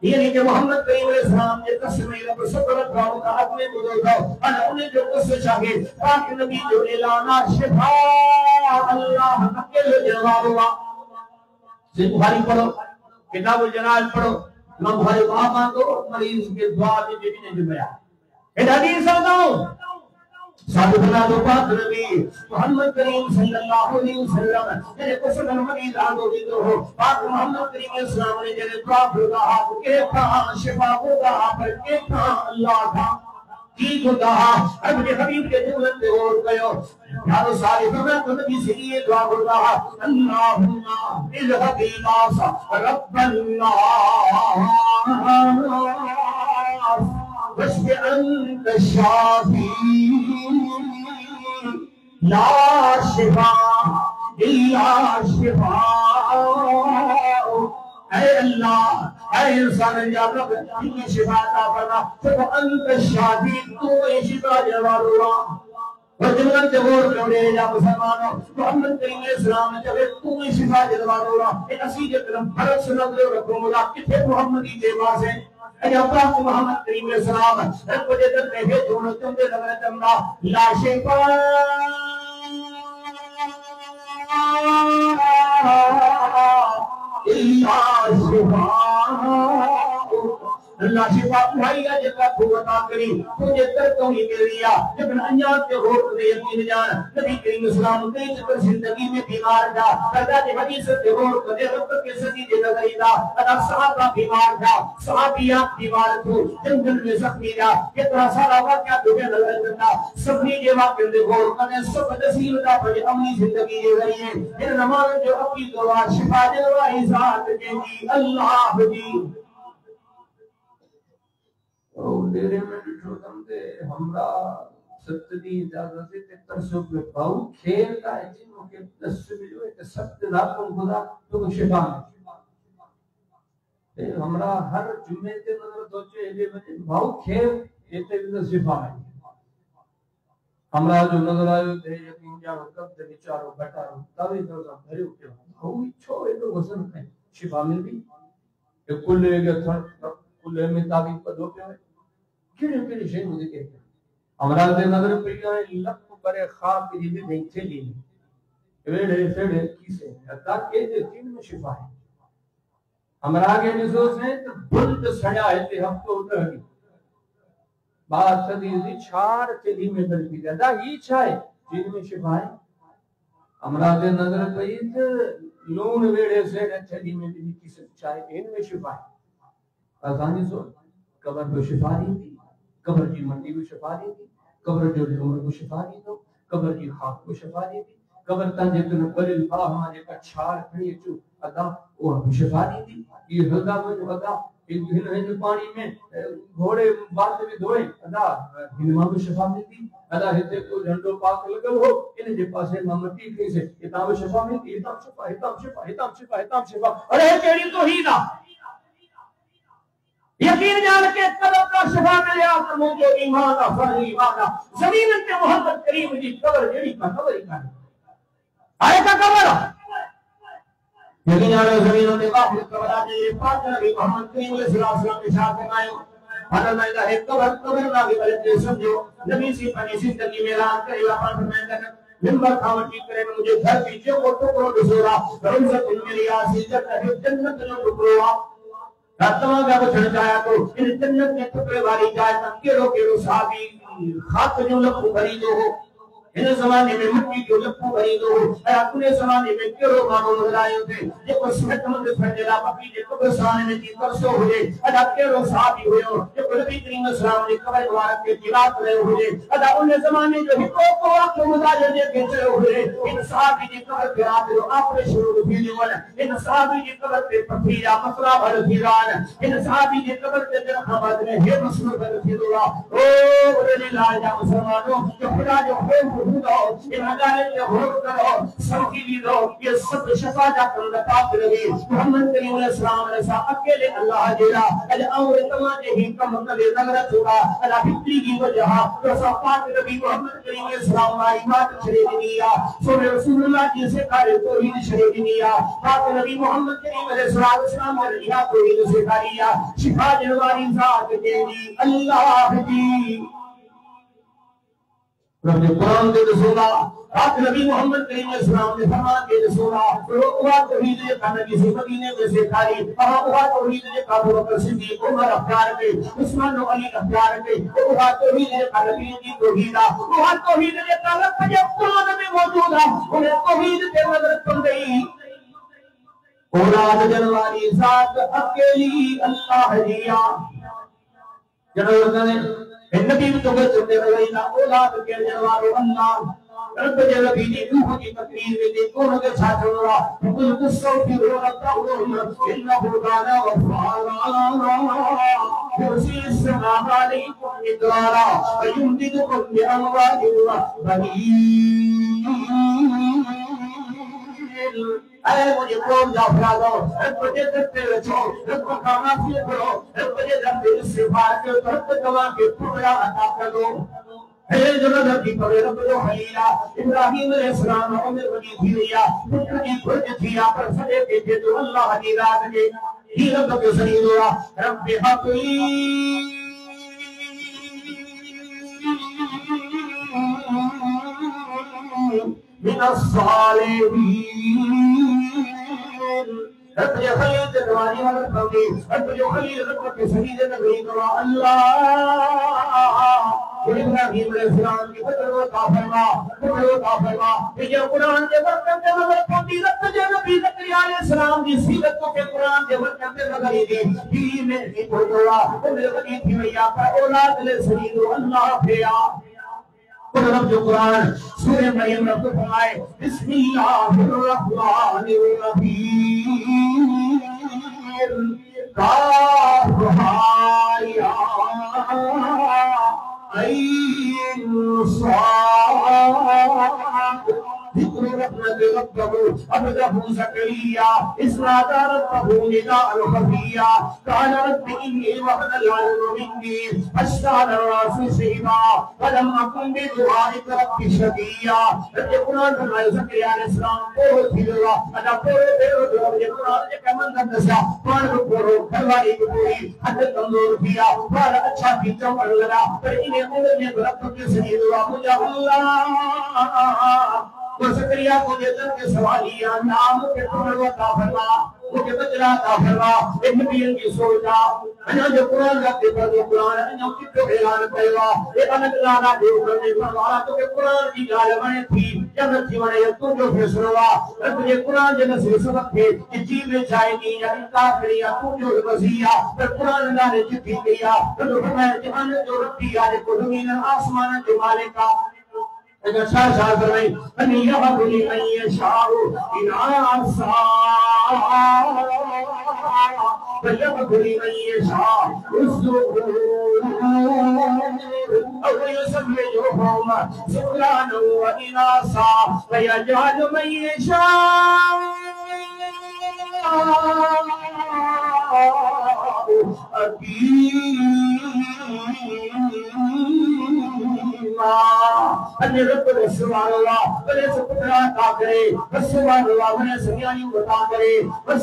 Speaker 2: ये नहीं कि मोहम्मद करीम अलैहिस्सलाम ने कसम रब सबर गाओ का अपने मुझे दो और उन्हें जो कुछ चाहिए पाक नबी जो ऐलाना शिफा अल्लाह अकेले जवाब हुआ से बुखारी पढ़ो किताबुल जनाज पढ़ो इमाम बुखारी वहां मांगो मरीज के दुआ में बीबी ने जुबाया एक हदीस सुनो साधुना दो पाक नबी मोहम्मद करीम सल्लल्लाहु अलैहि वसल्लम तेरे को सुनन मरीज आदो दिलो हो पाक मोहम्मद करीम अलैहिस्सलाम ने जेरे दुआ खुदा आप के था शिफा खुदा पर के था अल्लाह था की खुदा अब के हबीब के दिल में और गयो यारो सारे फरमान तो नबी से ये दुआ खुदा अल्लाहुम्मा इल्हबी मासा रब्बना वशफि अंत शाफी ला शिफा इल्ला शिफा ऐ अल्लाह ऐ इंसान या रब इनकी शिफा अता फरमा तो अंत शाफी तू ही शिफा जवालुल्लाह और जिनका जवाब जोड़े या मुसलमानों मोहम्मद करीम अलैहिस्सलाम ने जब तू ही शिफा जवालुल्लाह ये असी जे करम फर्क सुन लो रखूंगा किथे मोहम्मदी के पास है अजा पाक मोहम्मद करीम अलैहिस्सलाम रब के दर में है दोनों तुमने लगने तमना ला शिफा इल्ला शिफा अल्लाह शिफा भाईया जका तू अता करी तुझे तर तो ही मिल गया जब अनजान के होठ दे यकीन जान नबी करीम सल्लल्लाहु अलैहि वसल्लम जिंदगी में बीमार था दादा जी हदीस से होठ कदे रब के सदी दे नजर दा अदा सहाबा बीमार था सहाबिया बीमार थो जंगल में जख्मी था कितना सारा वाकया तुझे नजर देता सभी जे वाकया दे होठ कदे सब नसीब दा पर अपनी जिंदगी जी रही है इन नमाज जो अपनी दुआ शिफा दिलवा इजात देगी अल्लाह जी
Speaker 1: डेरे में डिठो तमते हमरा सत्ती इजाजत ते तरसुब पाऊ खेल का जिन के दस मिलो एक सत्य रातों खुदा तो शिफा ते हमरा हर जुमे ते नजर सोचे जे भाऊ खेल एते भी शिफा है हमरा जो नजर आयो ते यकीन जानो कब ते विचारो बटारो तभी तो भरियो के भाऊ इच्छो एतो वसन है शिफा मिल भी ये कुल के थन कुल में ताबी पदो पे किड़े शे मुझे कहते हमरा दे नजर पिया लख करे खाब की भी नहीं थे ली वेड़े सेड़े किसे अता के जे दिन में शिफा है हमरा के निसोस है तो बुंद सड़ा है ते हम तो उधर की बात सदी दी छाड़ चली में दल की ज्यादा ही छाए दिन में शिफा है हमरा दे नजर पई तो लून वेड़े सेड़े चली में भी किसे चाहे इनमें शिफा है आसानी सो कब्र पे शिफा दी कब्र की मंडी को शिफा दी थी कब्र जो लोर को शिफा दी तो कब्र की खाक को शिफा दी थी कब्र तंजे तो बलिल बा हमारे का छाड़ खड़ी चु अदा वो शिफा दी थी ये हदा में अदा एक दिन है जो पानी में घोड़े बात में धोए अदा हिलमा को शिफा मिलती अदा हिते को झंडो पाक लगल हो इन जे पासे ममती कैसे इताब शिफा मिलती इताब शिफा इताब शिफा इताब शिफा इताब शिफा अरे केड़ी तो ही ना यकीन जान के कब्र का शिफा मिले तो मुझे ईमान का फर्ज ईमान जमीन पे मोहम्मद करीम जी कब्र जेड़ी का कब्र ही का आए का कब्र यकीन जान जमीन पे बाप कब्र आ जे पाक नबी मोहम्मद करीम सल्लल्लाहु अलैहि वसल्लम के साथ बनायो अगर मैं है कब्र ना भी बले समझो नबी से अपनी जिंदगी में ऐलान करेगा पर मैं मिंबर खावटी करे मुझे घर पीछे को टुकड़ो दिसोरा रौज़त मेरी आसी जन्नत जो टुकड़ो रातवा का बचन चाया तो इन जन्नत के टुकड़े वाली जाए तक केरो केरो साहबी खाक जो लखु खरीदो हो
Speaker 2: इन ज़माने में मिट्टी जो लपू भरी दो अपने ज़माने में केरो मानो मज़राए थे जो को सेहतमंद फजला बकरी जे कब्रिस्तान में जी तरसो हुए अदा केरो साहबी हुयो जो नबी करीम सल्लल्लाहु अलैहि कब्र मुबारक के जिलात रहे हुए अदा उन ज़माने जो हिको को वक्त मुजाहिद जे के हुए इन साहबी जी कब्र के रात जो आपने शुरू थी वन इन साहबी जी कब्र पे पथीरा मसला भर थीरान इन साहबी जी कब्र के जन खबर में हे मसला भर थीरा ओ रे लाजा मुसलमानों जो खुदा जो हुदो इन मगाले जो हो करो समझी लीदो ये सब शफा जा कर पाक रही मोहम्मद करीम अलैहिस्सलाम ने सा अकेले अल्लाह जेरा अज और तमाजे ही कम करे नगर छोड़ा अल्लाह फित्री की वजह तो सा पाक नबी मोहम्मद करीम अलैहिस्सलाम आई बात छड़े दिया सो रसूलुल्लाह जी से करे तो ही छड़े दिया पाक नबी मोहम्मद करीम अलैहिस्सलाम ने रिया तो ही से दिया शिफा जनवारी जात तेरी अल्लाह जी रब कुरान के रसूला पाक नबी मोहम्मद करीम अलैहिस्सलाम ने फरमान के रसूला वो तौहीद के खाने की मदीने में से खाई और वो तौहीद के अबू बकर सिद्दीक उमर अख्तियार के उस्मान अली अख्तियार के वो तौहीद के नबी की तौहीद वो तौहीद के ताल्लुक जो कुरान में मौजूद है उन्हें तौहीद के नजर पड़ गई औलाद जनवारी जात अकेली अल्लाह जिया जनवर ने नबी तो के चुने रही ना औलाद के जनवारो अल्लाह रब जे नबी दी रूह की तकरीर में देखो के साथ होगा कुल गुस्सा की हो रहा है इन्नहु काना गफारा युरसिल समा अलैकुम मिदरारा व युमदिदुकुम बि अमवालिन व बनीन अरे मुझे कौन जाफरा दो मुझे करते रहो रब खाना से करो मुझे रब से बाहर के तरफ दवा के टुकड़ा अता कर दो हे जगत की परे रब जो खलीला इब्राहिम अलैहिस्सलाम उम्र बनी थी लिया पुत्र की खुद थी पर सजे के जो अल्लाह की रात के ही रब के सही हुआ रब हकी من الصالحين رب جو خلیل دروانی والا بندی رب جو خلیل رب کے سجدے میں گئی تو اللہ ابراہیم علیہ السلام کی بدر کا فرما یہ قرآن کے برکت سے نظر پڑتی رب جو نبی زکریا علیہ السلام کی سیرت کو کے قرآن کے برکت سے نظر دی بیوی میں کی بولا عمر بنی تھی ویا پر اولاد علیہ السلام اللہ پھیا رب جو قرآن سورہ مریم رب کو فرمائے بسم اللہ الرحمن الرحیم کاف ہا یا عین صاد ذکر رحمت ربه عبده زكريا إذ نادى ربه نداء خفيا قال رب إني وهن العظم مني واشتعل الرأس شيبا ولم أكن بدعائك رب شقيا رب قرآن فرمائے زكريا علیہ السلام کو تھیلا ادا پورے دیو رب قرآن کے کمن دسا قرآن کو پورو گھروالی کو پوری حد کمزور کیا پر اچھا بھی چمڑ لگا پر انہیں عمر میں رب کے سنی دعا مجھے اللہ زکریا کو جنت کے سوالیہ نام کے پروا کا فرما مجھے بچنا کا فرما ایک نبی کی سوچا انا جو قرآن کا پر قرآن انا کی تو اعلان کروا اے انت لانا دیو کرنے فرمایا تو کہ قرآن کی گال بنے تھی جنت کی بنے تو جو فیصلہ رب نے قرآن جنت سے سبق تھے کہ جی میں جائے گی یا انکار کریا تو جو وصیہ پر قرآن نے جتی کیا تو فرمایا جہان جو ربی آج کو زمین آسمان کے مالک کا اگر شاہ فرمائے ان یہب لمن یشاء اناسا ویہب لمن یشاء الذکور او یسمیہم ذکرانا واناسا ویجعل من یشاء अन्य रब को सुभान अल्लाह बड़े सुपना का करे सुभान अल्लाह बड़े सयानी बता करे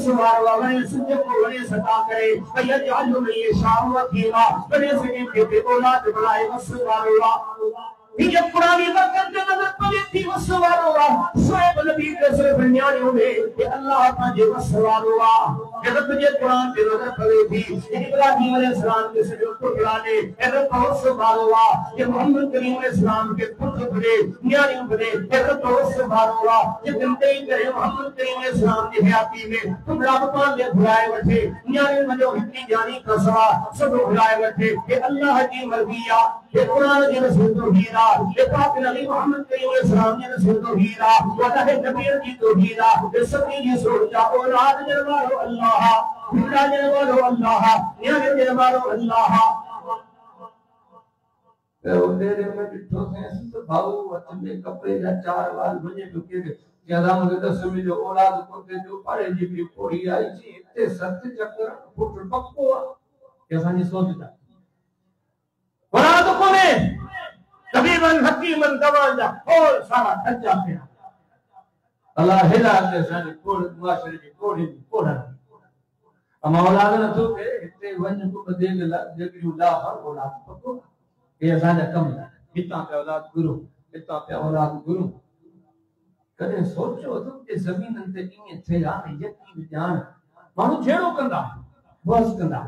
Speaker 2: सुभान अल्लाह बड़े सुजो को बड़े सता करे भैया जालू में ये शाम वकीला बड़े से के औलाद बनाए सुभान अल्लाह ये पुरानी बरकत जो नजर पड़े थी वो सवार हुआ शोएब नबी के सिर्फ न्याणियों में ये अल्लाह का जो सवार हुआ जब तुझे कुरान पे नजर पड़े थी इब्राहिम अलैहिस्सलाम के सिर को गिराने ये बहुत सवार हुआ ये मोहम्मद करीम अलैहिस्सलाम के पुत्र बने न्याणियों बने ये बहुत सवार हुआ ये बनते ही करे मोहम्मद करीम अलैहिस्सलाम की हयाती में तुम रब पाक ने बुलाए बैठे न्याणी में जो हिंदी जानी का सवा सब बुलाए बैठे ये अल्लाह की मर्जी है ये कुरान की नसीहत तौहीद ये पाक नबी मोहम्मद करीम अलैहिस्सलाम की नसीहत तौहीद वदा है नबी की तौहीद ये सभी की सोचा औलाद जरवालो अल्लाह पिता जरवालो अल्लाह न्याणे जरवालो अल्लाह
Speaker 1: तो तेरे में डिठो से तो भाऊ वचन में कपड़े जा चार वाल मुझे दुखे ज्यादा मुझे तो समझो औलाद को के जो परे जी की कोड़ी आई थी इतने सत्य चक्कर फुट पक्को कैसा नहीं सोचता औलाद को ने तबीबन हकीमन दवांजा और सारा खर्चा पे अल्लाह हिला के सारी कोड़ माशरे की कोड़ा अमा औलाद न तो के इतने वंज को देगला देगला औलाद पक्को ये असांजा कम हितां पे औलाद गुरु हितां पे औलाद गुरु कदे सोचो तुम के जमीन ते इए थे यार यकीन जान मानु छेड़ो कंदा बस कंदा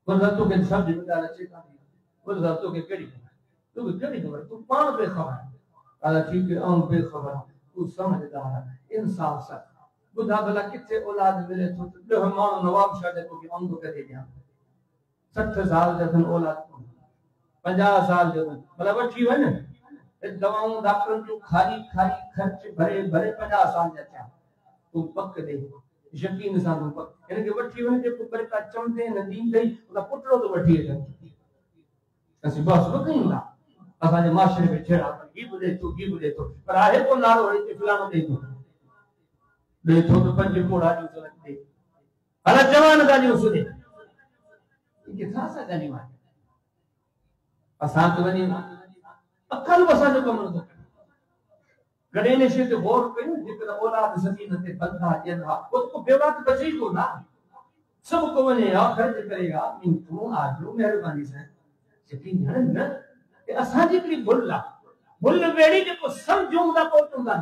Speaker 1: वरना तो के सब जिम्मेदार अच्छे का वरना तो के केड़ी तू केड़ी खबर तू पान पे खबर आला ठीक है आन पे खबर तू समझदार इंसाफ सा बुधा भला किथे औलाद मिले तो ॾह माण्हू नवाब शाह को के अंग करे दिया 60 साल जन औलाद 50 साल जन मतलब वठी वने दवाऊं डॉक्टरन जो खाली खाली खर्च भरे भरे 50 साल जा तू पक दे यकीन सां तू पक इनके वठी वने जे पर का चमदे न दी गई ओदा पुटरो तो वठी अच असी बस बकईंदा असा जे माशरे में छेड़ा ही बुदे तो पर आहे को नारो है फलानो दे तो पंज कोड़ा जो तो लगते हला जवान का जो सुने ये था सा जानी मां असा तो वनी अकल वसा जो कम न गडे ने शे तो गौर कयो जेकर औलाद सकीन ते बंधा जन उसको बेवात बची को ना सब को वने आ खर्च करेगा इन तू आजो मेहरबानी से यकीन है न कि असा जी करी बुल वेड़ी जे को समझूं दा पहुंचूंगा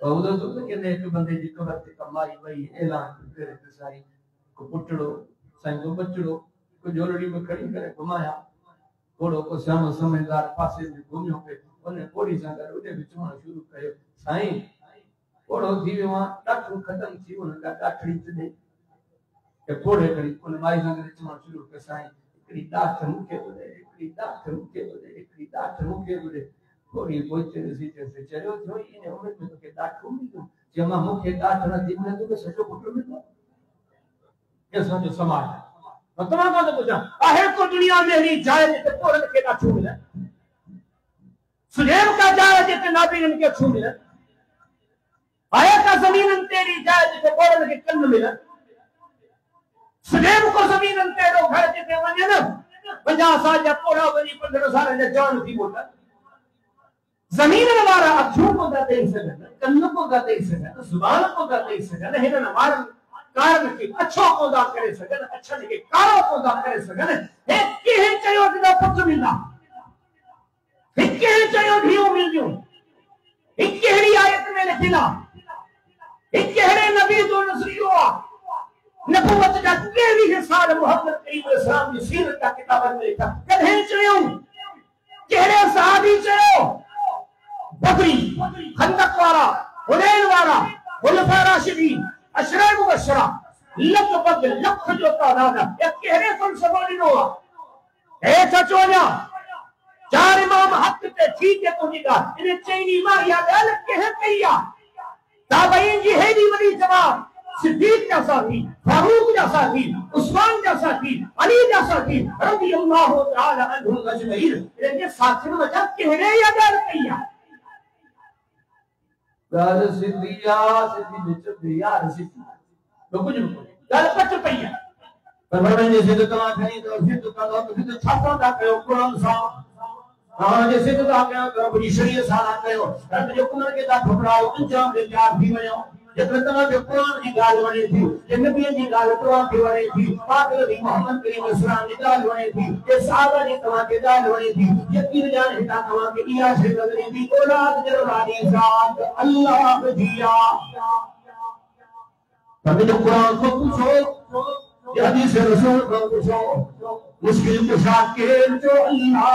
Speaker 1: और तो के ने एक बंदे जी कबर ते कमाई वही ऐलान करे ते सारी को पुटड़ो साईं को बचड़ो को जोलड़ी में खड़ी करे घुमाया घोड़ो को श्याम समझदार पासे में घूमियो पे ओने कोड़ी सां गॾु उते विचवण शुरू कयो साईं घोड़ो थी वियो डाठो खत्म थी उन का डाठड़ी छॾे के घोड़े करी उन माई सां गॾु चवण शुरू कयो साईं हिकड़ी डाठ मूंखे ॿुधे हिकड़ी डाठ मूंखे ॿुधे हिकड़ी डाठ मूंखे ॿुधे थोड़ी पहुंचे सीटे से चलो जो इन उम्र में तो के डाठ मिलू जमा मूंखे डाठ न थी मिले तो सजो पुट मिलू ये समझो समाज तमाम का तो पूछा आहे को दुनिया में नहीं जाए ते पोरन के डाठ मिले सुलेम का जाए ते नाबीन के छू मिले आया का जमीन तेरी जाए ते पोरन के कन्न मिले सुलेम को जमीन तेरो घर ते वने न 50 साल या पोड़ा वनी 15 साल या जान थी बोला जमीन वाला अखियों को दा दे सके कन्नों को दा दे सके जुबान को दा दे सके हिन हमार कारण की अच्छो को दा करे सके अच्छा के कारो को दा करे सके एक के चयो दा पुत्र मिला एक के चयो धियो मिल गयो एक केड़ी आयत में लिखिला एक केड़े नबी जो नजरियो नबूवत का केड़ी हिसाब मोहम्मद करीम अलैहिस्सलाम की सीरत का किताब में लिखा कहे चयो केड़े सहाबी चयो बकरी खंदक वाला हुनैन वाला खुलफा राशिदीन अशरा मुबशरा लगभग लख जो तादाद है केरे कोन सबोलिनो ए सचोया चार इमाम हक ते ठीक है तुझी का इन चैनी मारिया गल कह कहिया ताबईन जी हेडी बड़ी जवाब सिद्दीक जैसा थी फारूक जैसा थी उस्मान जैसा थी अली जैसा थी रज़ी अल्लाह तआला अन्हुम अजमईन इनके साथ में वजह कहने या गल कहिया गाल सिद्धिया सिद्धि बिच दिया सिद्धि तो कुछ गाल पच पईया पर बड़े ने सिद्ध तमा खणी तो सिद्ध का तो सिद्ध छापा दा कयो कुरान सा हां जे सिद्ध दा कयो तो बड़ी शरीयत सारा कयो रब जो कुरान के दा ठुकराओ अंजाम दे प्यार थी वयो
Speaker 2: जब तव्हांखे क़ुरान जी ॻाल्हि वणे थी जे नबीअ जी ॻाल्हि तव्हांखे वणे थी पाक नबी मोहम्मद करीम इस्लाम जी ॻाल्हि वणे थी जे साहबा जी तव्हांखे ॻाल्हि वणे थी यकीन ॼाण हितां तव्हांखे इहा शइ नज़र ईंदी औलाद जो वाली ज़ात अल्लाह जी आहे तव्हां क़ुरान को पूछो या हदीस रसूल को पूछो मुश्किल कुशा केर जो अल्लाह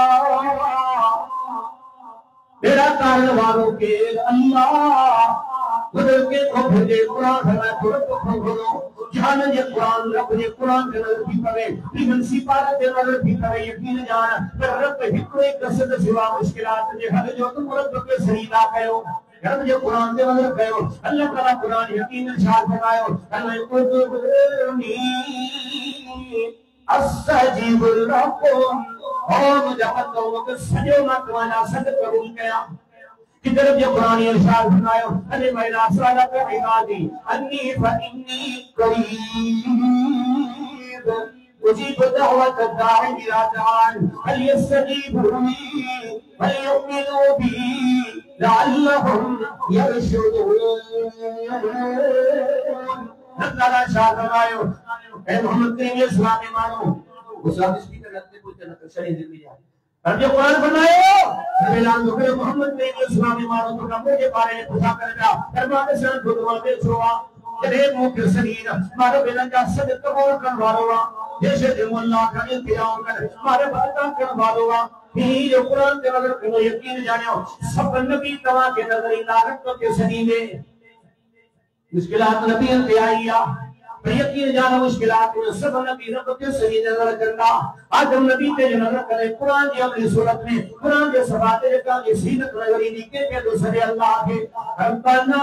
Speaker 2: मेरा कारण वालों के अल्लाह बदल के को भेजे कुरान है कुरान को खोलो जान जे कुरान रब जे कुरान के नजर भी पवे इवन सिपात के नजर भी पवे यकीन जान पर रब हिकड़े कसद सिवा मुश्किलात जे हल जो तुम रब के सहीदा कयो रब जे कुरान के नजर कयो अल्लाह ताला कुरान यकीन इरशाद फरमायो अल्लाह कुदुनी अस्सजीब लकुम और जब तक सजो मत वाला सद कबूल किया कि तरफ जो कुरान इरशाद फरमायो अने मैना साला का इबादी अन्नी फइन्नी करीब उजीब दावत दाई इला दान हल यस्तजीबुनी हल युमिनु बी लअल्लहुम यरशुदून अल्लाह शाह फरमायो ए मोहम्मद करीम इस्लाम में मानो उस हादिस की तरह कोई तरह शरीय जिंदगी है और जो कुरान बनायो ऐलान तो करे मोहम्मद करीम इस्लाम में मानो तो कम के बारे में पूछा करेगा दरबार से खुदवा में छोवा तेरे मुंह के शरीर मारो बेलन का सद कबूल कर वालोवा जैसे दिमुल्ला का इंतजाम कर मारे बाता कर वालोवा ही जो कुरान के नजर को यकीन जानियो सब नबी तवा के नजर लागत के शरीर में मुश्किलात नबी ते आईया पर यकीन जानो मुश्किलात में सब नबी रब के सही नजर करना आदम नबी ते नजर करे कुरान की अमली सूरत में कुरान के सबाते का ये सीनत नजरी निके के दूसरे अल्लाह के रब्बना